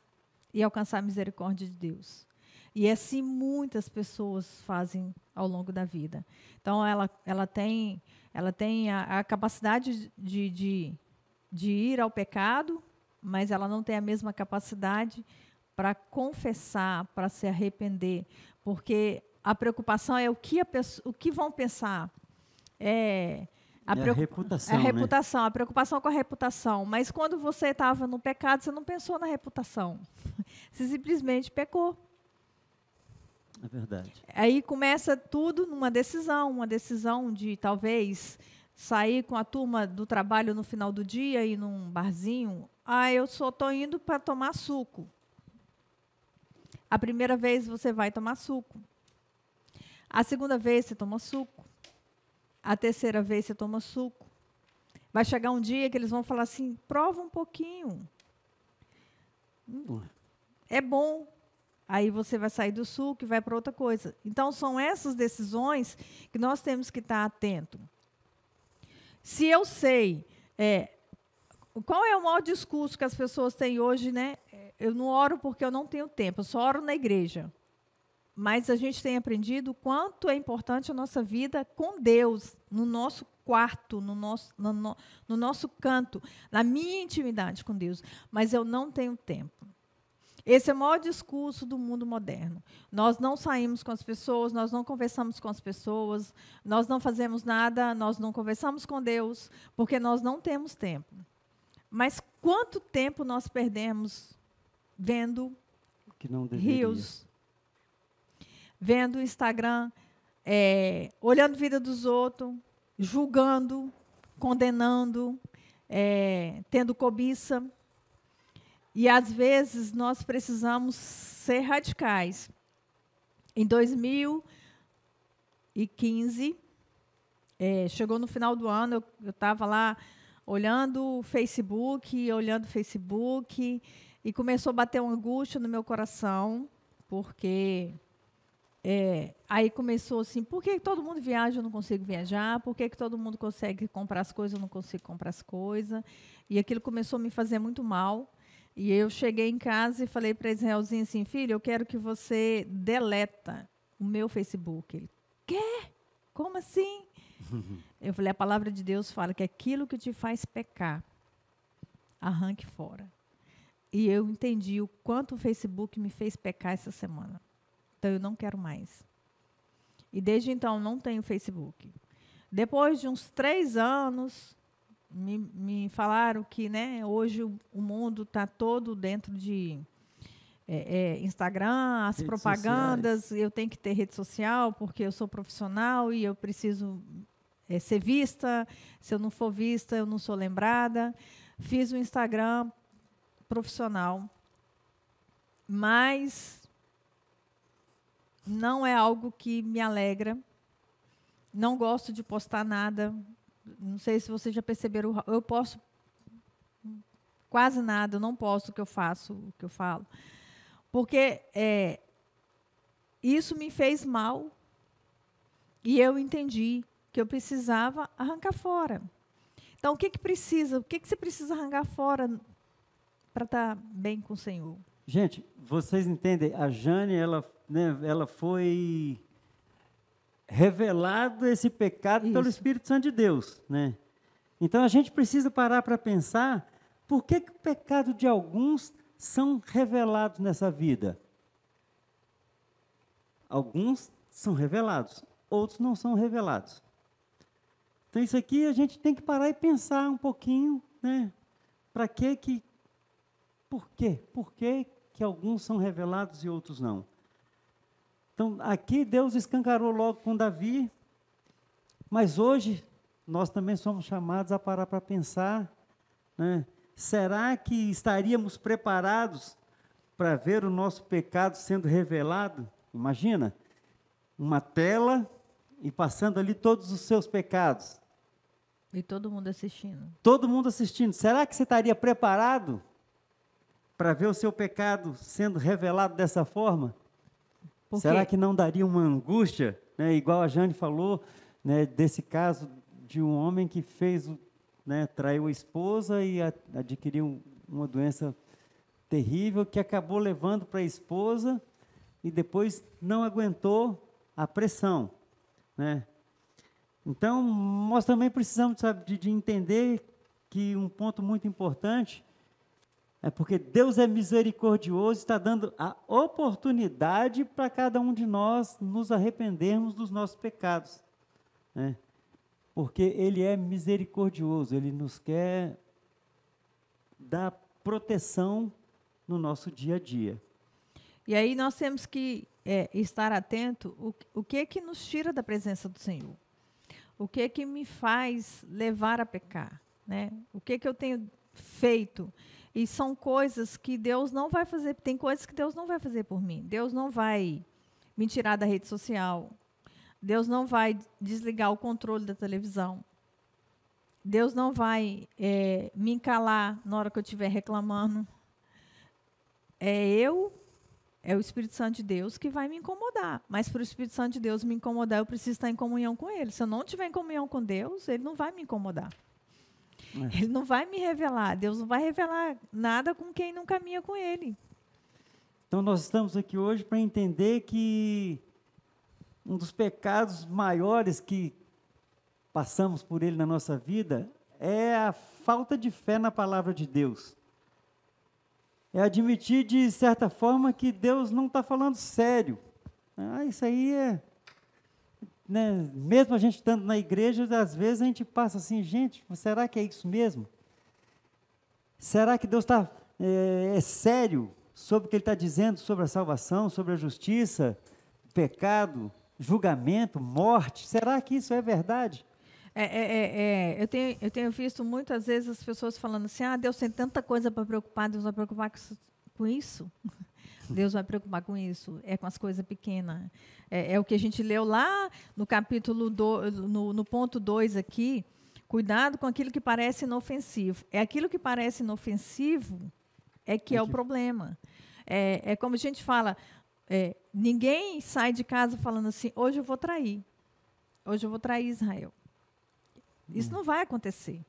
e alcançar a misericórdia de Deus. E assim muitas pessoas fazem ao longo da vida. Então, ela tem a capacidade de ir ao pecado, mas ela não tem a mesma capacidade para confessar, para se arrepender. Porque a preocupação é o que vão pensar. A reputação, né? A preocupação com a reputação. Mas quando você estava no pecado, você não pensou na reputação. Você simplesmente pecou. É verdade. Aí começa tudo numa decisão de talvez sair com a turma do trabalho no final do dia e ir num barzinho. Eu só estou indo para tomar suco. A primeira vez você vai tomar suco. A segunda vez você toma suco. A terceira vez você toma suco. Vai chegar um dia que eles vão falar assim, prova um pouquinho. É bom. Aí você vai sair do suco e vai para outra coisa. Então, são essas decisões que nós temos que estar atento. Se eu sei, qual é o maior discurso que as pessoas têm hoje, né? Eu não oro porque eu não tenho tempo, eu só oro na igreja. Mas a gente tem aprendido o quanto é importante a nossa vida com Deus, no nosso quarto, no nosso canto, na minha intimidade com Deus. Mas eu não tenho tempo. Esse é o maior discurso do mundo moderno. Nós não saímos com as pessoas, nós não conversamos com as pessoas, nós não fazemos nada, nós não conversamos com Deus, porque nós não temos tempo. Mas quanto tempo nós perdemos vendo reels, vendo Instagram, olhando a vida dos outros, julgando, condenando, tendo cobiça. E, às vezes, nós precisamos ser radicais. Em 2015, chegou no final do ano, eu estava lá olhando o Facebook, e começou a bater uma angústia no meu coração, porque aí começou assim, por que todo mundo viaja, eu não consigo viajar? Por que todo mundo consegue comprar as coisas, eu não consigo comprar as coisas? E aquilo começou a me fazer muito mal. E eu cheguei em casa e falei para Israelzinho assim, filho, eu quero que você deleta o meu Facebook. Ele, quê? Como assim? Eu falei, a palavra de Deus fala que aquilo que te faz pecar, arranque fora. E eu entendi o quanto o Facebook me fez pecar essa semana. Então, eu não quero mais. E desde então, não tenho Facebook. Depois de uns 3 anos, me falaram que, né, hoje o mundo está todo dentro de Instagram, as redes propagandas, sociais. Eu tenho que ter rede social porque eu sou profissional e eu preciso ser vista. Se eu não for vista, eu não sou lembrada. Fiz o Instagram profissional, mas não é algo que me alegra. Não gosto de postar nada. Não sei se vocês já perceberam, eu posto quase nada, eu não posto o que eu faço, o que eu falo. Porque isso me fez mal e eu entendi que eu precisava arrancar fora. Então, o que precisa? O que você precisa arrancar fora para estar bem com o Senhor? Gente, vocês entendem? A Jane, ela foi revelado esse pecado pelo Espírito Santo de Deus, né? Então, a gente precisa parar para pensar por que o pecado de alguns são revelados nessa vida. Alguns são revelados, outros não são revelados. Então, isso aqui a gente tem que parar e pensar um pouquinho, né? Por quê? Por que alguns são revelados e outros não? Então, aqui Deus escancarou logo com Davi, mas hoje nós também somos chamados a parar para pensar, né? Será que estaríamos preparados para ver o nosso pecado sendo revelado? Imagina, uma tela e passando ali todos os seus pecados. E todo mundo assistindo. Todo mundo assistindo. Será que você estaria preparado para ver o seu pecado sendo revelado dessa forma? Será que não daria uma angústia, né, igual a Jane falou, né, desse caso de um homem que traiu a esposa e adquiriu uma doença terrível que acabou levando para a esposa e depois não aguentou a pressão, né? Então, nós também precisamos, de entender que um ponto muito importante é porque Deus é misericordioso, está dando a oportunidade para cada um de nós nos arrependermos dos nossos pecados, né? Porque Ele é misericordioso, Ele nos quer dar proteção no nosso dia a dia. E aí nós temos que estar atento o que nos tira da presença do Senhor. O que me faz levar a pecar, né? O que eu tenho feito? E são coisas que Deus não vai fazer. Tem coisas que Deus não vai fazer por mim. Deus não vai me tirar da rede social. Deus não vai desligar o controle da televisão. Deus não vai me encalar na hora que eu estiver reclamando. É o Espírito Santo de Deus que vai me incomodar. Mas para o Espírito Santo de Deus me incomodar, eu preciso estar em comunhão com Ele. Se eu não estiver em comunhão com Deus, Ele não vai me incomodar. Ele não vai me revelar. Deus não vai revelar nada com quem não caminha com Ele. Então, nós estamos aqui hoje para entender que um dos pecados maiores que passamos por ele na nossa vida é a falta de fé na palavra de Deus. É admitir, de certa forma, que Deus não está falando sério. Isso aí né, mesmo a gente estando na igreja, às vezes a gente passa assim, gente, será que é isso mesmo? Será que Deus está sério sobre o que Ele está dizendo sobre a salvação, sobre a justiça, pecado, julgamento, morte? Será que isso é verdade? Eu tenho visto muitas vezes as pessoas falando assim, Deus tem tanta coisa para preocupar, Deus vai preocupar com isso? Deus vai preocupar com isso, com as coisas pequenas. É o que a gente leu lá no capítulo, no ponto 2 aqui, cuidado com aquilo que parece inofensivo. É aquilo que parece inofensivo que é o problema. É como a gente fala, ninguém sai de casa falando assim, hoje eu vou trair Israel. Isso não vai acontecer.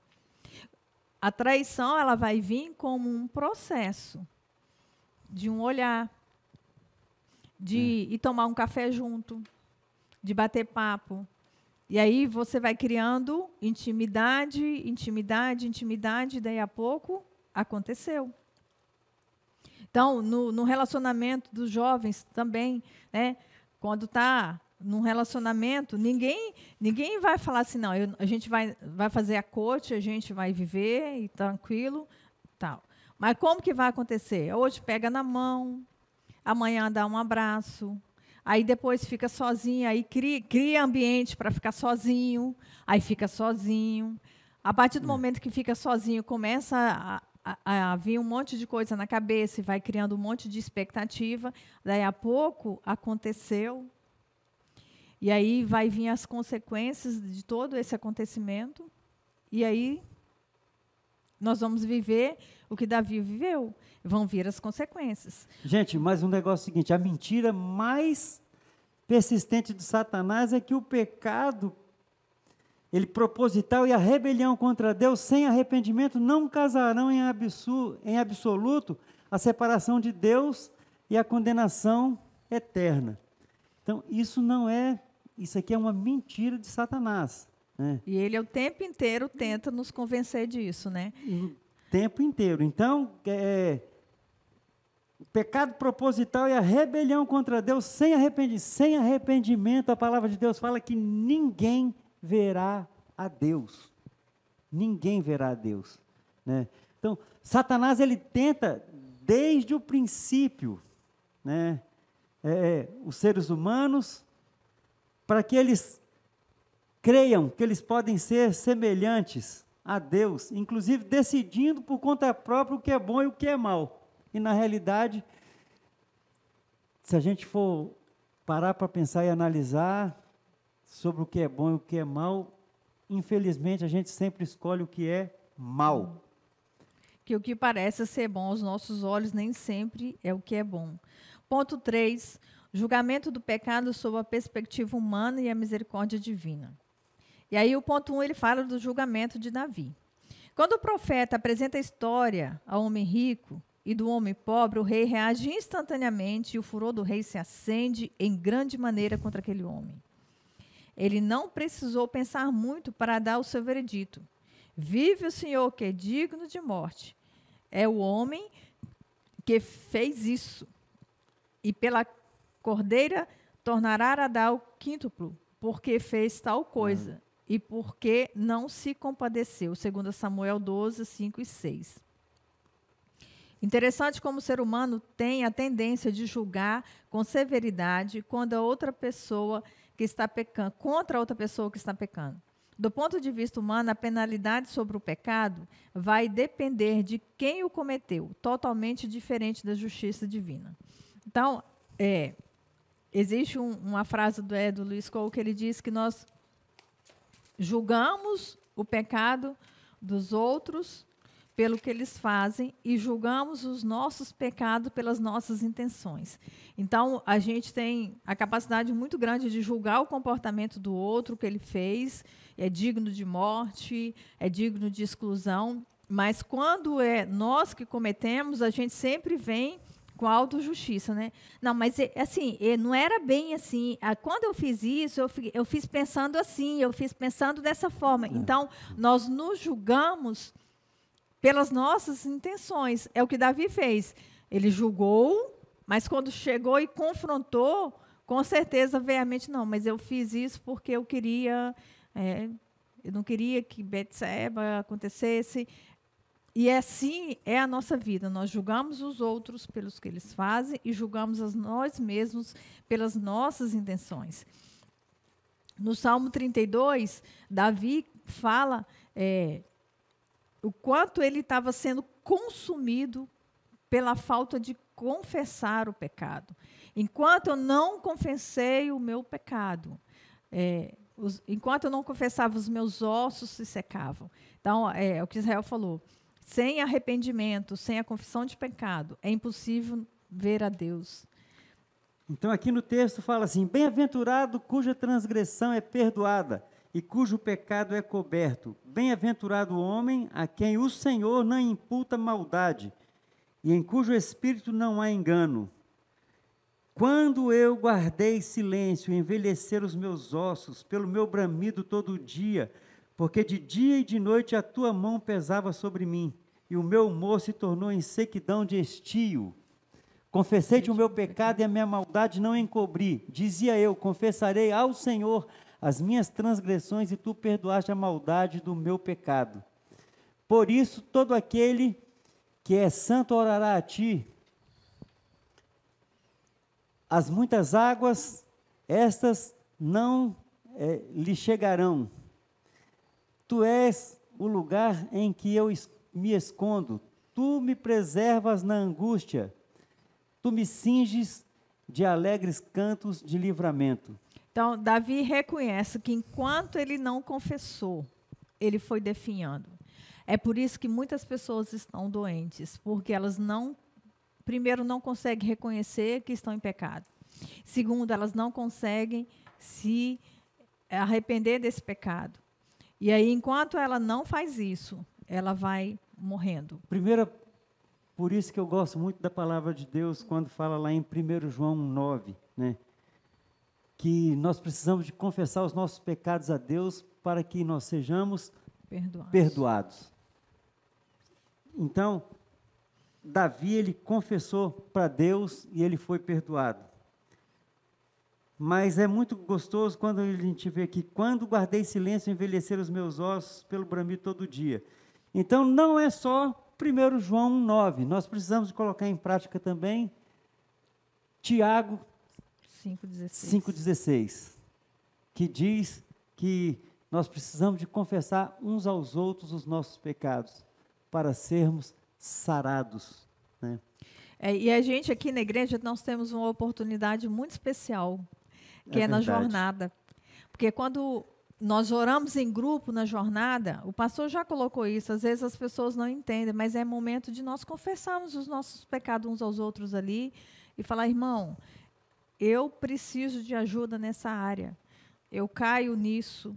A traição, ela vai vir como um processo de um olhar, de ir tomar um café junto, de bater papo. E aí você vai criando intimidade, daí a pouco aconteceu. Então, no relacionamento dos jovens também, né? Quando está num relacionamento, ninguém vai falar assim, não, a gente vai fazer a corte, a gente vai viver e tranquilo, tal. Mas como que vai acontecer? Hoje pega na mão, amanhã dá um abraço, aí depois fica sozinho, aí cria ambiente para ficar sozinho, aí fica sozinho. A partir do momento que fica sozinho, começa a vir um monte de coisa na cabeça e vai criando um monte de expectativa. Daí a pouco aconteceu. E aí vai vir as consequências de todo esse acontecimento. E aí nós vamos viver o que Davi viveu. Vão vir as consequências. Gente, mas um negócio seguinte, a mentira mais persistente de Satanás é que o pecado, ele proposital e a rebelião contra Deus sem arrependimento não casarão em absoluto a separação de Deus e a condenação eterna. Então, isso aqui é uma mentira de Satanás, né? E ele o tempo inteiro tenta nos convencer disso, né? O tempo inteiro. Então, o pecado proposital e a rebelião contra Deus sem arrependimento, a palavra de Deus fala que ninguém verá a Deus. Ninguém verá a Deus, né? Então, Satanás, ele tenta, desde o princípio, né, os seres humanos, para que eles creiam que eles podem ser semelhantes a Deus, inclusive decidindo por conta própria o que é bom e o que é mal. E, na realidade, se a gente for parar para pensar e analisar sobre o que é bom e o que é mal, infelizmente, a gente sempre escolhe o que é mal. Que o que parece ser bom aos nossos olhos nem sempre é o que é bom. Ponto 3, julgamento do pecado sob a perspectiva humana e a misericórdia divina. E aí o ponto 1, ele fala do julgamento de Davi. Quando o profeta apresenta a história ao homem rico e do homem pobre, o rei reage instantaneamente e o furor do rei se acende em grande maneira contra aquele homem. Ele não precisou pensar muito para dar o seu veredito. Vive o Senhor que é digno de morte. É o homem que fez isso. E pela cordeira tornará a dar o quíntuplo, porque fez tal coisa, e porque não se compadeceu. 2 Samuel 12, 5 e 6. Interessante como o ser humano tem a tendência de julgar com severidade quando a outra pessoa que está pecando, contra a outra pessoa que está pecando. Do ponto de vista humano, a penalidade sobre o pecado vai depender de quem o cometeu, totalmente diferente da justiça divina. Então, existe uma frase do Luiz Cole que ele diz que nós julgamos o pecado dos outros pelo que eles fazem e julgamos os nossos pecados pelas nossas intenções. Então, a gente tem a capacidade muito grande de julgar o comportamento do outro, o que ele fez, é digno de morte, é digno de exclusão, mas quando é nós que cometemos, a gente sempre vem com a autojustiça, né? Não, mas assim, não era bem assim. Quando eu fiz isso, eu fiz pensando assim, eu fiz pensando dessa forma. Então, nós nos julgamos pelas nossas intenções. É o que Davi fez. Ele julgou, mas quando chegou e confrontou, com certeza, veemente, não, mas eu fiz isso porque eu queria, eu não queria que Betseba acontecesse. E assim é a nossa vida. Nós julgamos os outros pelos que eles fazem e julgamos a nós mesmos pelas nossas intenções. No Salmo 32, Davi fala o quanto ele estava sendo consumido pela falta de confessar o pecado. Enquanto eu não confessei o meu pecado, enquanto eu não confessava, os meus ossos se secavam. Então, é o que Israel falou. Sem arrependimento, sem a confissão de pecado, é impossível ver a Deus. Então, aqui no texto fala assim: bem-aventurado cuja transgressão é perdoada e cujo pecado é coberto. Bem-aventurado o homem a quem o Senhor não imputa maldade e em cujo espírito não há engano. Quando eu guardei silêncio, envelheceram os meus ossos pelo meu bramido todo dia, porque de dia e de noite a tua mão pesava sobre mim, e o meu humor se tornou em sequidão de estio. Confessei-te o meu pecado e a minha maldade não encobri. Dizia eu, confessarei ao Senhor as minhas transgressões e tu perdoaste a maldade do meu pecado. Por isso, todo aquele que é santo orará a ti. As muitas águas, estas não lhe chegarão. Tu és o lugar em que eu me escondo. Tu me preservas na angústia. Tu me cinges de alegres cantos de livramento. Então, Davi reconhece que enquanto ele não confessou, ele foi definhando. É por isso que muitas pessoas estão doentes, porque elas primeiro, não conseguem reconhecer que estão em pecado. Segundo, elas não conseguem se arrepender desse pecado. E aí, enquanto ela não faz isso, ela vai morrendo. Primeiro, por isso que eu gosto muito da palavra de Deus, quando fala lá em 1 João 9, né? Que nós precisamos de confessar os nossos pecados a Deus para que nós sejamos perdoados. Então, Davi, ele confessou para Deus e ele foi perdoado. Mas é muito gostoso quando a gente vê aqui, quando guardei silêncio, envelheceram os meus ossos pelo bramido todo dia. Então, não é só 1 João 9, nós precisamos de colocar em prática também Tiago 5,16, que diz que nós precisamos de confessar uns aos outros os nossos pecados, para sermos sarados, né? E a gente aqui na igreja, nós temos uma oportunidade muito especial, que é na jornada. Porque quando nós oramos em grupo na jornada, o pastor já colocou isso, às vezes as pessoas não entendem, mas é momento de nós confessarmos os nossos pecados uns aos outros ali e falar, irmão, eu preciso de ajuda nessa área, eu caio nisso,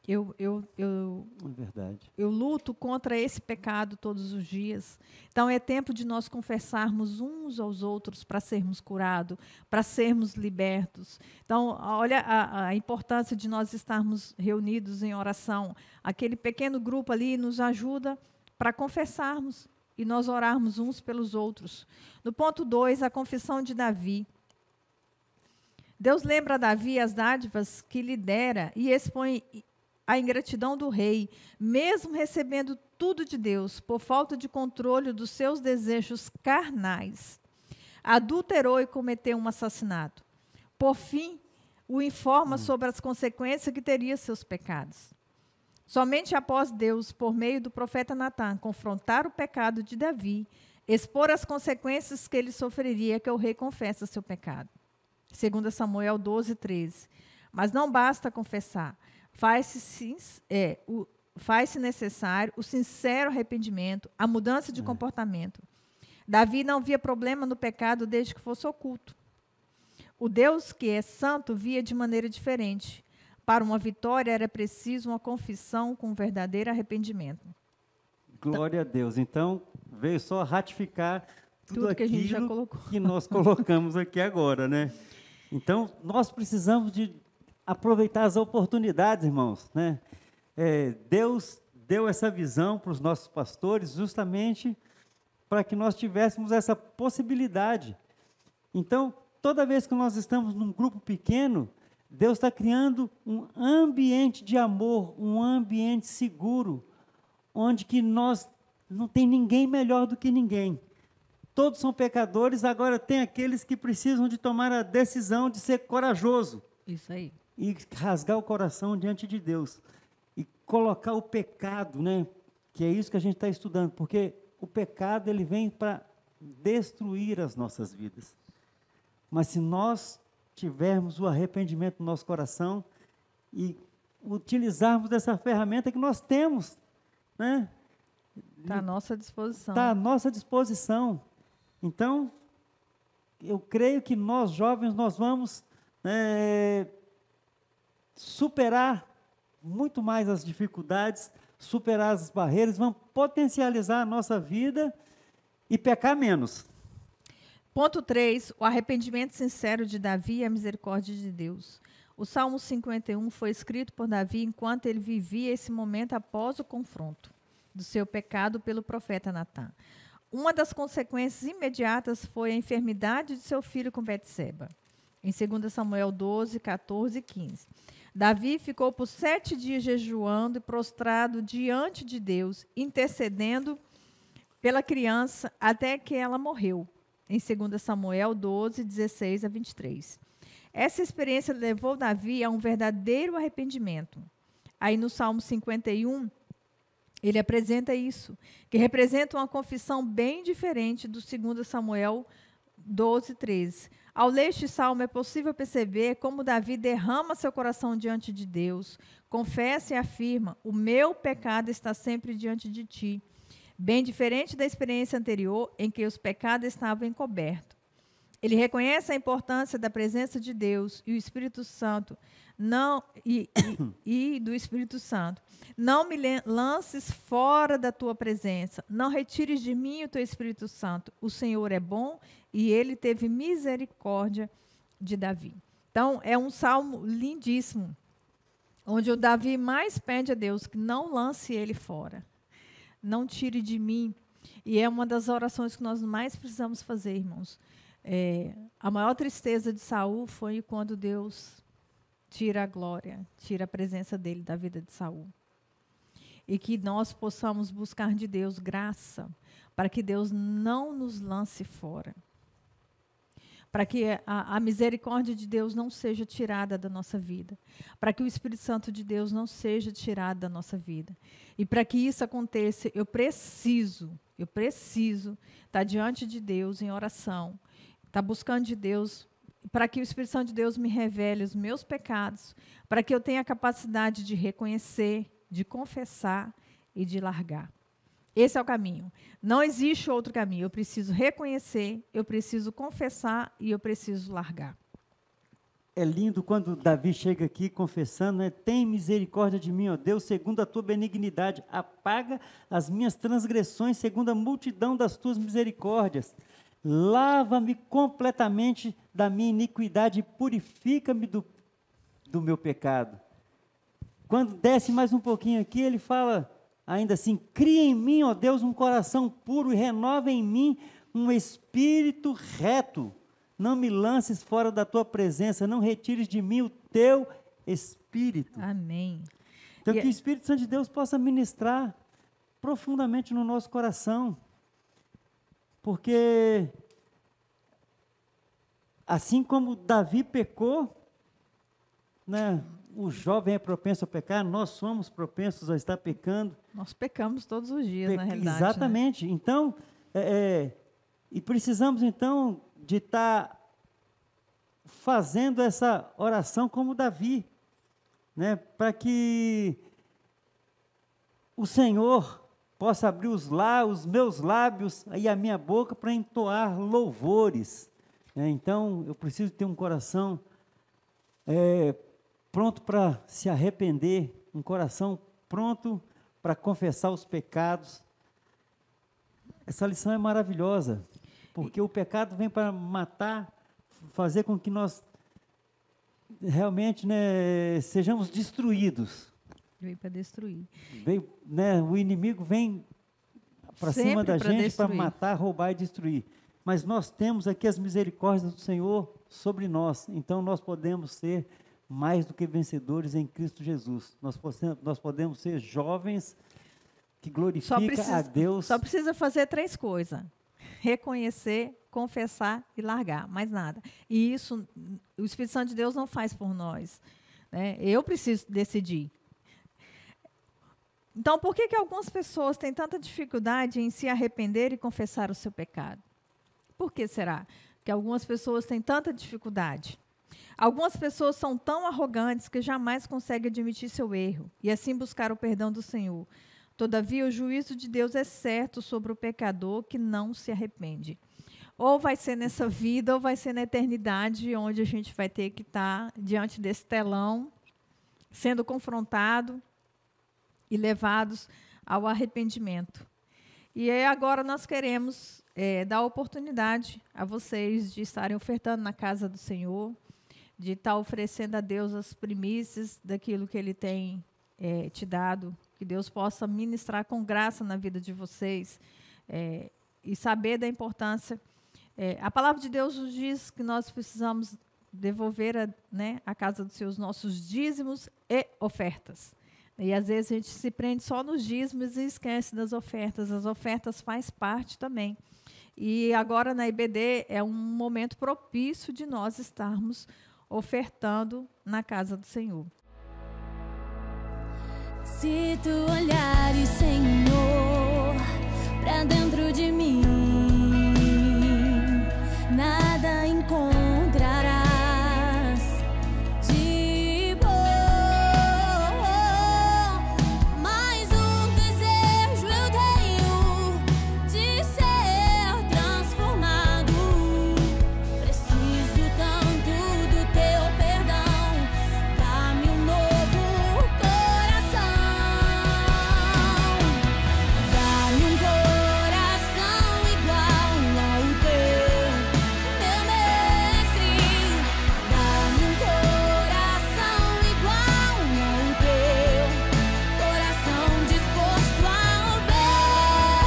eu luto contra esse pecado todos os dias. Então, é tempo de nós confessarmos uns aos outros para sermos curados, para sermos libertos. Então, olha a importância de nós estarmos reunidos em oração. Aquele pequeno grupo ali nos ajuda para confessarmos e nós orarmos uns pelos outros. No ponto 2, a confissão de Davi. Deus lembra a Davi as dádivas que lhe dera e expõe a ingratidão do rei, mesmo recebendo tudo de Deus, por falta de controle dos seus desejos carnais. Adulterou e cometeu um assassinato. Por fim, o informa sobre as consequências que teria seus pecados. Somente após Deus, por meio do profeta Natã, confrontar o pecado de Davi, expor as consequências que ele sofreria, que o rei confessa seu pecado. 2 Samuel 12, 13. Mas não basta confessar. Faz-se necessário o sincero arrependimento, a mudança de comportamento. Davi não via problema no pecado desde que fosse oculto. O Deus que é santo via de maneira diferente. Para uma vitória era preciso uma confissão com verdadeiro arrependimento. Glória a Deus. Então, veio só ratificar tudo que a gente já colocou, que nós colocamos aqui agora, né? Então, nós precisamos de aproveitar as oportunidades, irmãos, né? Deus deu essa visão para os nossos pastores justamente para que nós tivéssemos essa possibilidade. Então, toda vez que nós estamos num grupo pequeno, Deus está criando um ambiente de amor, um ambiente seguro, onde que nós não tem ninguém melhor do que ninguém. Todos são pecadores, agora tem aqueles que precisam de tomar a decisão de ser corajoso. Isso aí. E rasgar o coração diante de Deus. E colocar o pecado, né? Que é isso que a gente está estudando, porque o pecado ele vem para destruir as nossas vidas. Mas se nós tivermos o arrependimento no nosso coração e utilizarmos dessa ferramenta que nós temos, né? Está à nossa disposição. Está à nossa disposição. Então, eu creio que nós, jovens, nós vamos superar muito mais as dificuldades, superar as barreiras, vamos potencializar a nossa vida e pecar menos. Ponto 3, o arrependimento sincero de Davi e a misericórdia de Deus. O Salmo 51 foi escrito por Davi enquanto ele vivia esse momento após o confronto do seu pecado pelo profeta Natã. uma das consequências imediatas foi a enfermidade de seu filho com Betseba. Em 2 Samuel 12, 14 e 15. Davi ficou por 7 dias jejuando e prostrado diante de Deus, intercedendo pela criança até que ela morreu. Em 2 Samuel 12, 16 a 23. Essa experiência levou Davi a um verdadeiro arrependimento. Aí no Salmo 51, ele apresenta isso, que representa uma confissão bem diferente do 2 Samuel 12, 13. Ao ler este salmo, é possível perceber como Davi derrama seu coração diante de Deus, confessa e afirma: o meu pecado está sempre diante de ti. Bem diferente da experiência anterior, em que os pecados estavam encobertos. Ele reconhece a importância da presença de Deus e o Espírito Santo, do Espírito Santo. Não me lances fora da tua presença, não retires de mim o teu Espírito Santo. O Senhor é bom e ele teve misericórdia de Davi. Então, é um salmo lindíssimo, onde o Davi mais pede a Deus que não lance ele fora, não tire de mim. E é uma das orações que nós mais precisamos fazer, irmãos. A maior tristeza de Saul foi quando Deus tira a glória, tira a presença dele da vida de Saul. E que nós possamos buscar de Deus graça, para que Deus não nos lance fora. Para que a misericórdia de Deus não seja tirada da nossa vida. Para que o Espírito Santo de Deus não seja tirado da nossa vida. E para que isso aconteça, eu preciso estar diante de Deus em oração, estar buscando de Deus, para que o Espírito Santo de Deus me revele os meus pecados, para que eu tenha a capacidade de reconhecer, de confessar e de largar. Esse é o caminho. Não existe outro caminho. Eu preciso reconhecer, eu preciso confessar e eu preciso largar. É lindo quando Davi chega aqui confessando, né? Tem misericórdia de mim, ó Deus, segundo a tua benignidade. Apaga as minhas transgressões, segundo a multidão das tuas misericórdias. Lava-me completamente da minha iniquidade e purifica-me do meu pecado. Quando desce mais um pouquinho aqui, ele fala ainda assim: cria em mim, ó Deus, um coração puro e renova em mim um espírito reto. Não me lances fora da tua presença, não retires de mim o teu espírito. Amém. Então, que o Espírito Santo de Deus possa ministrar profundamente no nosso coração. Porque, assim como Davi pecou, né, o jovem é propenso a pecar, nós somos propensos a estar pecando. Nós pecamos todos os dias, na realidade. Exatamente. Né? Então, e precisamos, então, de estar fazendo essa oração como Davi, né, para que o Senhor possa abrir os meus lábios e a minha boca para entoar louvores. Né? Então, eu preciso ter um coração pronto para se arrepender, um coração pronto para confessar os pecados. Essa lição é maravilhosa, porque o pecado vem para matar, fazer com que nós realmente, né, sejamos destruídos. Veio para destruir. O inimigo vem para cima da gente para matar, roubar e destruir. Mas nós temos aqui as misericórdias do Senhor sobre nós. Então nós podemos ser mais do que vencedores em Cristo Jesus. Nós podemos ser jovens que glorificam a Deus. Só precisa fazer 3 coisas: reconhecer, confessar e largar, mais nada. E isso o Espírito Santo de Deus não faz por nós. Né? Eu preciso decidir. Então, por que algumas pessoas têm tanta dificuldade em se arrepender e confessar o seu pecado? Por que será que algumas pessoas têm tanta dificuldade? Algumas pessoas são tão arrogantes que jamais conseguem admitir seu erro e assim buscar o perdão do Senhor. Todavia, o juízo de Deus é certo sobre o pecador que não se arrepende. Ou vai ser nessa vida, ou vai ser na eternidade, onde a gente vai ter que estar diante desse telão, sendo confrontado e levados ao arrependimento. E aí, agora nós queremos dar oportunidade a vocês de estarem ofertando na casa do Senhor, de estar oferecendo a Deus as primícias daquilo que Ele tem te dado, que Deus possa ministrar com graça na vida de vocês e saber da importância. A palavra de Deus nos diz que nós precisamos devolver a casa dos seus nossos dízimos e ofertas. E às vezes a gente se prende só nos dízimos e esquece das ofertas. As ofertas faz parte também. E agora na IBD é um momento propício de nós estarmos ofertando na casa do Senhor. Se tu olhares, Senhor, pra dentro de mim, nada encontrarás de bom, mas um desejo eu tenho de ser transformado. Preciso tanto do teu perdão, dá-me um novo coração, dá-me um coração igual ao teu, meu mestre, dá-me um coração igual ao teu, coração disposto a obedecer,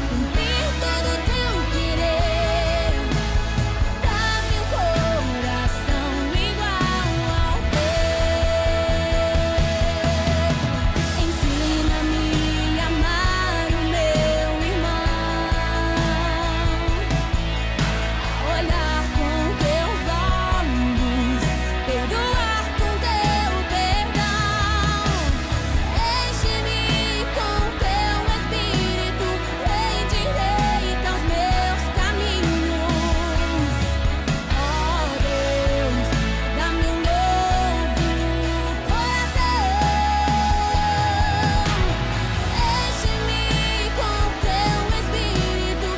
cumprir todo o teu querer, dá-me um coração igual ao teu, ensina-me a amar o meu irmão, a olhar com teus olhos, perdoar com teu perdão, enche-me com teu Espírito, endireita os meus caminhos, ó Deus, dá-me um novo coração, enche-me com teu Espírito,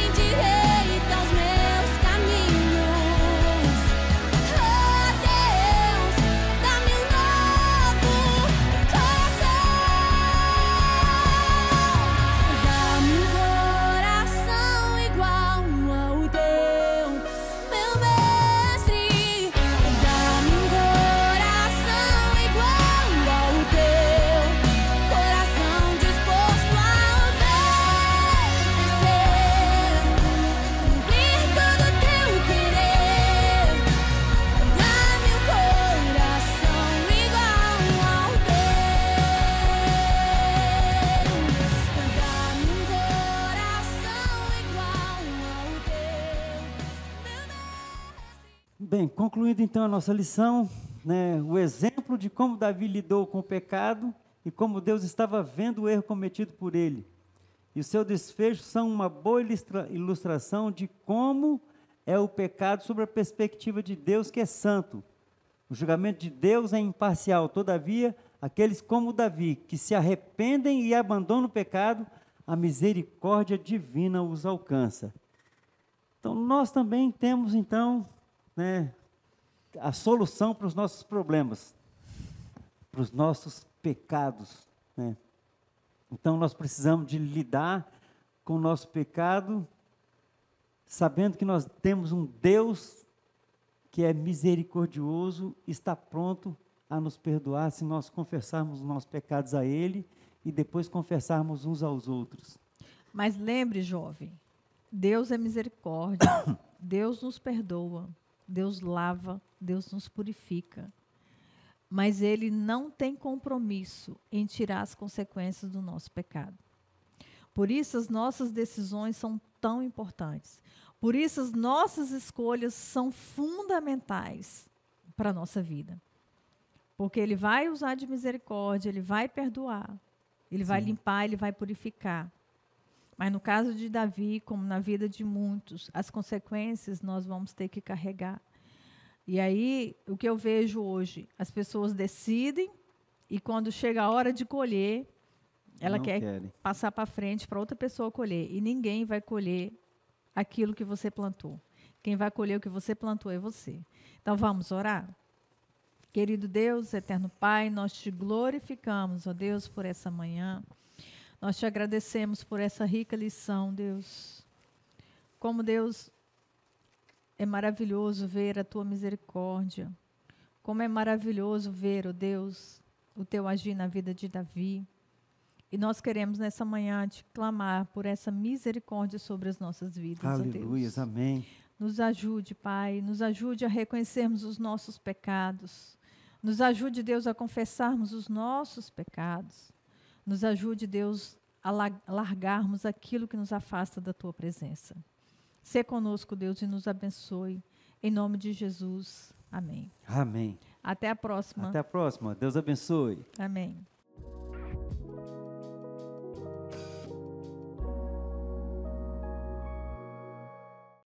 endireita os meus caminhos, ó Deus, dá-me um novo coração, dá-me um coração igual ao teu, meu mestre, dá-me um coração igual ao teu, coração disposto a obedecer, cumprir todo o teu querer, dá-me um coração igual ao teu, dá-me um coração igual ao teu. Bem, concluindo então a nossa lição, né, o exemplo de como Davi lidou com o pecado e como Deus estava vendo o erro cometido por ele. E o seu desfecho são uma boa ilustração de como é o pecado sob a perspectiva de Deus, que é santo. O julgamento de Deus é imparcial. Todavia, aqueles como Davi, que se arrependem e abandonam o pecado, a misericórdia divina os alcança. Então, nós também temos, então, né, a solução para os nossos problemas, para os nossos pecados, né? Então, nós precisamos de lidar com o nosso pecado, sabendo que nós temos um Deus que é misericordioso, está pronto a nos perdoar se nós confessarmos os nossos pecados a Ele e depois confessarmos uns aos outros. Mas lembre, jovem, Deus é misericórdia, Deus nos perdoa, Deus lava, Deus nos purifica. Mas Ele não tem compromisso em tirar as consequências do nosso pecado. Por isso as nossas decisões são tão importantes. Por isso as nossas escolhas são fundamentais para a nossa vida. Porque Ele vai usar de misericórdia, Ele vai perdoar, Ele vai limpar, Ele vai purificar. Mas no caso de Davi, como na vida de muitos, as consequências nós vamos ter que carregar. E aí, o que eu vejo hoje, as pessoas decidem e quando chega a hora de colher, ela quer passar para frente para outra pessoa colher. E ninguém vai colher aquilo que você plantou. Quem vai colher o que você plantou é você. Então, vamos orar? Querido Deus, eterno Pai, nós te glorificamos, ó Deus, por essa manhã. Nós te agradecemos por essa rica lição, Deus. Como, Deus, é maravilhoso ver a tua misericórdia. Como é maravilhoso ver, ó Deus, o teu agir na vida de Davi. E nós queremos nessa manhã te clamar por essa misericórdia sobre as nossas vidas, ó Aleluia, Deus. amém. Nos ajude, Pai, nos ajude a reconhecermos os nossos pecados. Nos ajude, Deus, a confessarmos os nossos pecados. Nos ajude, Deus, a largarmos aquilo que nos afasta da Tua presença. Sê conosco, Deus, e nos abençoe. Em nome de Jesus. Amém. Amém. Até a próxima. Até a próxima. Deus abençoe. Amém.